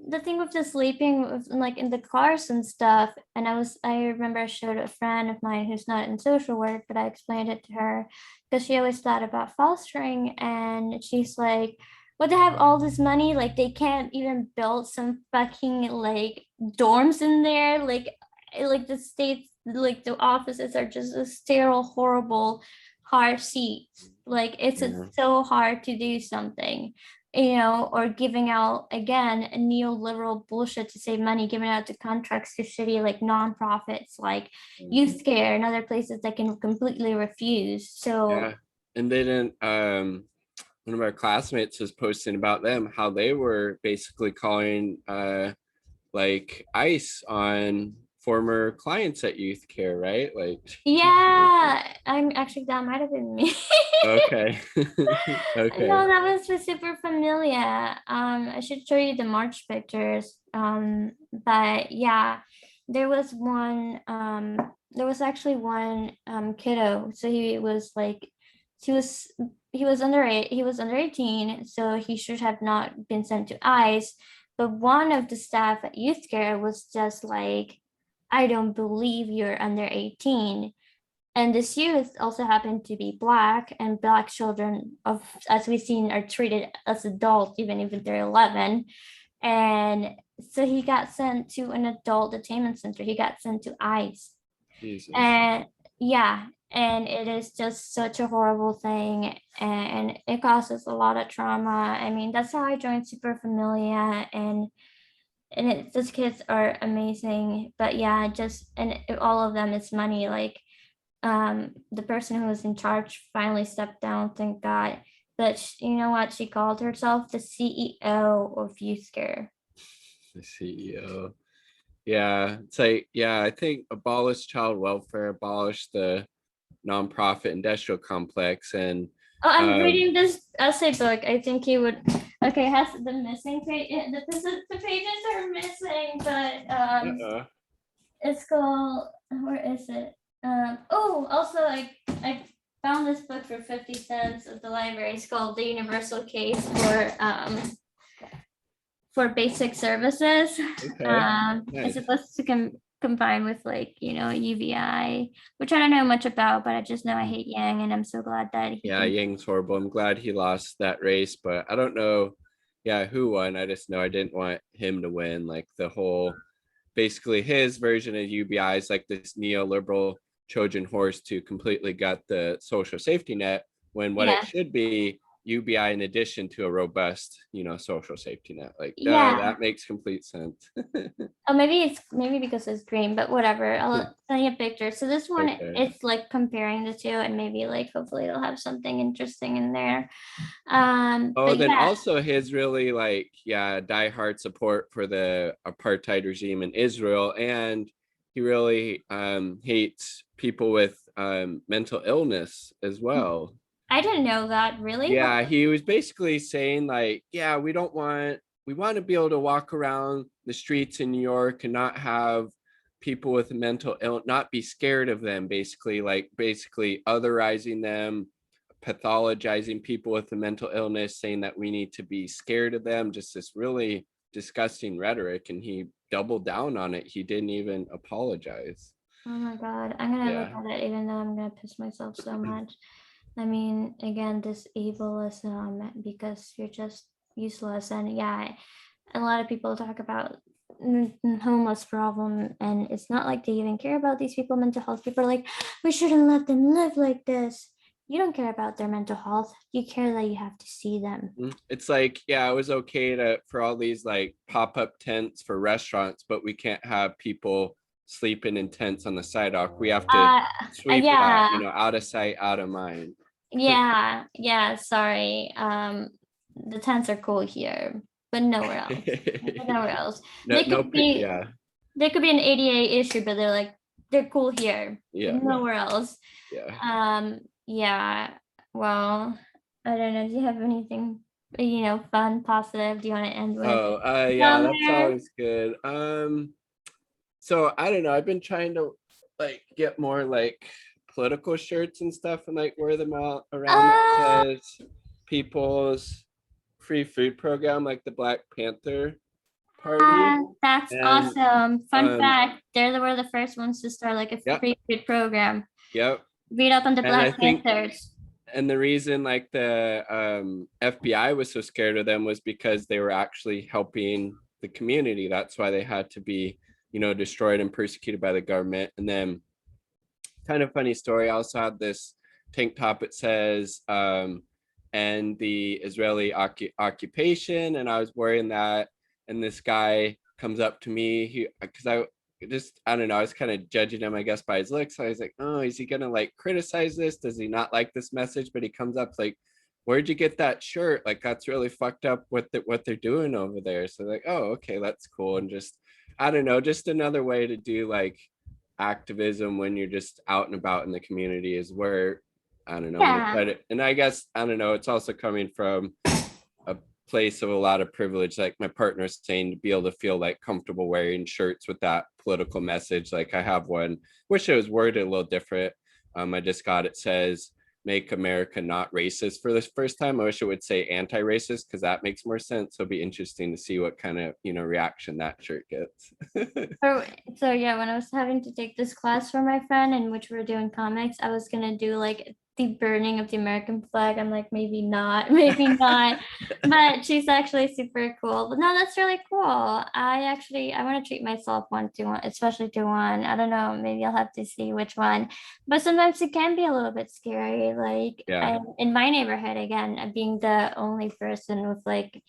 the thing with the sleeping with, like in the cars and stuff, and I remember I showed a friend of mine who's not in social work, but I explained it to her because she always thought about fostering, and she's like, "What, they have all this money, like they can't even build some fucking like dorms in there, like the states, like the offices are just a sterile, horrible, hard seats. Like it's Yeah. so hard to do something." Or giving out again a neoliberal bullshit to save money, giving out the contracts to shitty like nonprofits like Youth Care and other places that can completely refuse. So Yeah. And then one of our classmates was posting about them, how they were basically calling like ICE on former clients at Youth Care, right? Like yeah, I'm actually, that might have been me. okay. Okay. No, that was super familiar. I should show you the March pictures. But yeah, there was actually one kiddo. So he was he was under 18, so he should have not been sent to ICE. But one of the staff at Youth Care was just like, I don't believe you're under 18. And this youth also happened to be Black, and Black children, of as we've seen, are treated as adults even if they're 11. And so he got sent to an adult detainment center. He got sent to ICE. Jesus. And yeah, and it is just such a horrible thing, and it causes a lot of trauma. I mean, that's how I joined Super Familia, those kids are amazing. But yeah, just, and all of them, it's money. Like, the person who was in charge finally stepped down, thank God. But you know what? She called herself the CEO of Youth Care. The CEO. Yeah, it's like, yeah, I think abolish child welfare, abolish the nonprofit industrial complex, and Oh, I'm um reading this essay book. I think he would. Okay, has the missing page. The pages are missing, but uh-uh. it's called. Where is it? Oh, also I found this book for 50 cents at the library. It's called The Universal Case for Basic Services. Okay, It's nice. supposed to combine with like UBI, which I don't know much about, but I just know I hate Yang, and I'm so glad that he Yeah, can. Yang's horrible. I'm glad he lost that race, but I don't know, yeah, who won. I just know I didn't want him to win. Like the whole, basically his version of UBI is like this neoliberal Trojan horse to completely gut the social safety net, when what it Yeah, should be, UBI in addition to a robust, social safety net. Like, duh, yeah. that makes complete sense. Oh, maybe because it's green, but whatever. I'll send you a picture. So this one, Okay. it's like comparing the two, and maybe like hopefully it'll have something interesting in there. Oh, But then yeah, also his really like, yeah, diehard support for the apartheid regime in Israel. And he really hates people with mental illness as well. I didn't know that, really. Yeah, he was basically saying like, yeah, we want to be able to walk around the streets in New York and not have people with mental illness, not be scared of them, basically, like basically otherizing them, pathologizing people with a mental illness, saying that we need to be scared of them, just this really disgusting rhetoric. And he doubled down on it. He didn't even apologize. Oh my God, I'm gonna look Yeah. at it, even though I'm gonna piss myself so much. I mean, again, this ableism, because you're just useless. And yeah, a lot of people talk about homeless problem, and it's not like they even care about these people mental health. People are like, we shouldn't let them live like this. You don't care about their mental health, you care that you have to see them. It's like, yeah, it was okay to for all these like pop-up tents for restaurants, but we can't have people sleeping in tents on the sidewalk. We have to uh sweep that, yeah, out of sight, out of mind. yeah, sorry. The tents are cool here, but nowhere else. Nowhere else. No, They could be yeah, there could be an ADA issue, but they're cool here, yeah, no, nowhere else. yeah. Yeah. Well, I don't know. Do you have anything? fun, positive? Do you want to end with Oh, yeah, that's somewhere? always good. So I don't know. I've been trying to like get more like political shirts and stuff and like wear them out around that Uh, says people's free food program, like the Black Panther Party. that's And awesome. Fun um, fact, were the first ones to start like a yep, free food program. yep. Read up on the And I Black think Panthers. and the reason like the FBI was so scared of them was because they were actually helping the community. That's why they had to be, destroyed and persecuted by the government. And then kind of funny story. I also had this tank top. It says, and the Israeli occupation. And I was wearing that. And this guy comes up to me, because I don't know, I was kind of judging him, I guess, by his looks. So I was like, oh, is he gonna like criticize this? Does he not like this message? But he comes up like, where'd you get that shirt? Like, that's really fucked up what they're doing over there. So like, oh, okay, that's cool. And just, I don't know, just another way to do like activism when you're just out and about in the community is where, I don't know, Yeah. and I guess, I don't know, it's also coming from a place of a lot of privilege. Like my partner's saying, to be able to feel like comfortable wearing shirts with that political message. Like I have one, wish it was worded a little different. I just got, it says, make America not racist for the first time. I wish it would say anti-racist because that makes more sense. So it'll be interesting to see what kind of, reaction that shirt gets. So, so yeah, when I was having to take this class for my friend in which we are doing comics, I was gonna do like the burning of the American flag. I'm like, maybe not, maybe not. But she's actually super cool. But no, that's really cool. I want to treat myself one to one, especially to one. I don't know, maybe I'll have to see which one. But sometimes it can be a little bit scary. Like Yeah. in my neighborhood, again, being the only person with like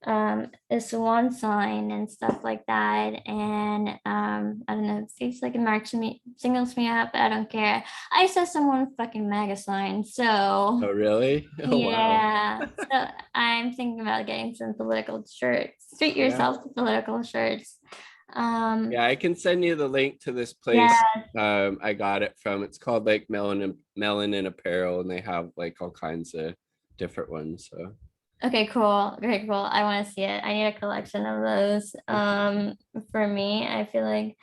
a swan sign and stuff like that. And I don't know, it seems like it marks me, singles me up. I don't care. I saw someone fucking mega sign. So Oh, really? Oh, wow. yeah. So I'm thinking about getting some political shirts. Treat Yeah. yourself to political shirts. Yeah, I can send you the link to this place. Yeah. I got it from. It's called like Melanin Apparel, and they have like all kinds of different ones. So Okay, cool. Very cool. I want to see it. I need a collection of those. For me, I feel like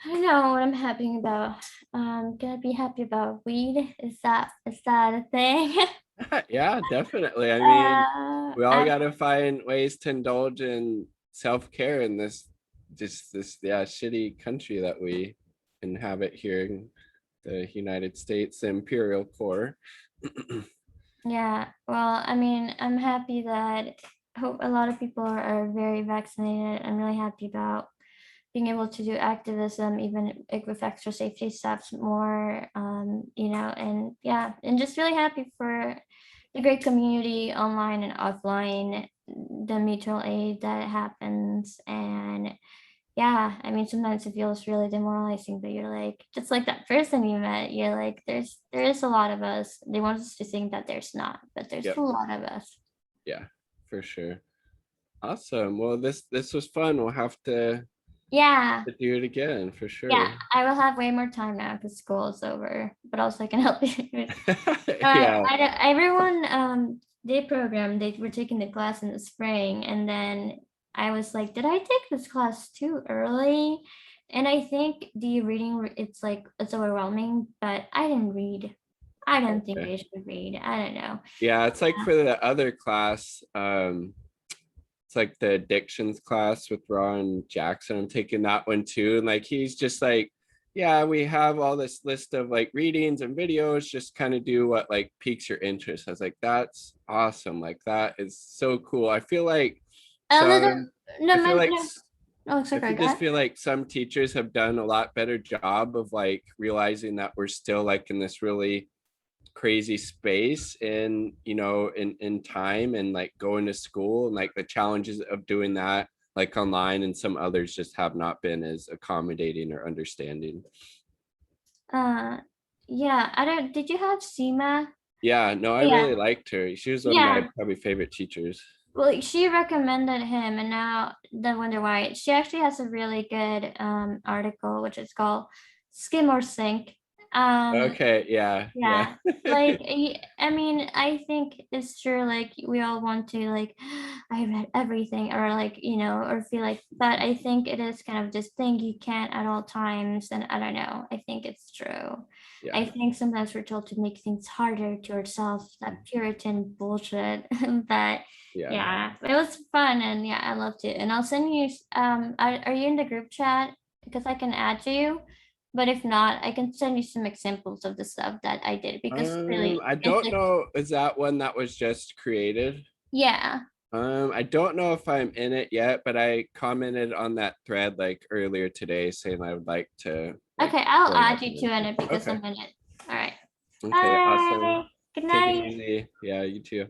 I don't know what I'm happy about. Gonna be happy about weed. Is that a thing? yeah, definitely. I mean, we all I got to find ways to indulge in self-care in this yeah shitty country that we inhabit here in the United States, the imperial core. yeah. Well, I mean, I'm happy that hope a lot of people are very vaccinated. I'm really happy about being able to do activism, even like with extra safety steps more, and yeah, and just really happy for the great community online and offline, the mutual aid that happens. And yeah, I mean, sometimes it feels really demoralizing, but you're like, just like that person you met, you're like, there is a lot of us. They want us to think that there's not, but there's a Yep. lot of us. Yeah, for sure. Awesome. Well, this was fun. We'll have Yeah. to do it again for Yeah, sure. I will have way more time now because school is over, but also I can help you. Yeah. Everyone day program, they were taking the class in the spring, and then I was like, did I take this class too early? And I think the reading, it's like it's overwhelming, but I didn't read. I don't think Okay. I should read. I don't know. Yeah, it's like for the other class, it's like the addictions class with Ron Jackson. I'm taking that one too. And like he's just like, yeah, we have all this list of like readings and videos, just kind of do what like piques your interest. I was like, that's awesome. Like that is so cool. I feel like A little, some no, I feel like no. Oh, I sorry, go just ahead. feel like some teachers have done a lot better job of like realizing that we're still like in this really crazy space in in time and like going to school and like the challenges of doing that like online, and some others just have not been as accommodating or understanding. Uh, yeah, I don't, did you have SEMA? Yeah, no, I Yeah, really liked her. She was one of my yeah. probably favorite teachers. Well, she recommended him, and now the Wonder Why. She actually has a really good article, which is called "Skim or Sink." Okay, yeah, yeah. Yeah, like I mean, I think it's true. Like we all want to like, I read everything, or like or feel like. But I think it is kind of this thing you can't at all times, and I don't know. I think it's true. I Yeah. think sometimes we're told to make things harder to ourselves. That Puritan bullshit. But Yeah. yeah, it was fun, and yeah, I loved it. And I'll send you. Are you in the group chat? Because I can add you. But if not, I can send you some examples of the stuff that I did because really I it's don't like, know. Is that one that was just created? yeah. I don't know if I'm in it yet, but I commented on that thread like earlier today saying I would like to like Okay, I'll join up add you in to in it. it because Okay. I'm in it. All right. Okay, awesome. Bye. Good Take it night. easy. Yeah, you too.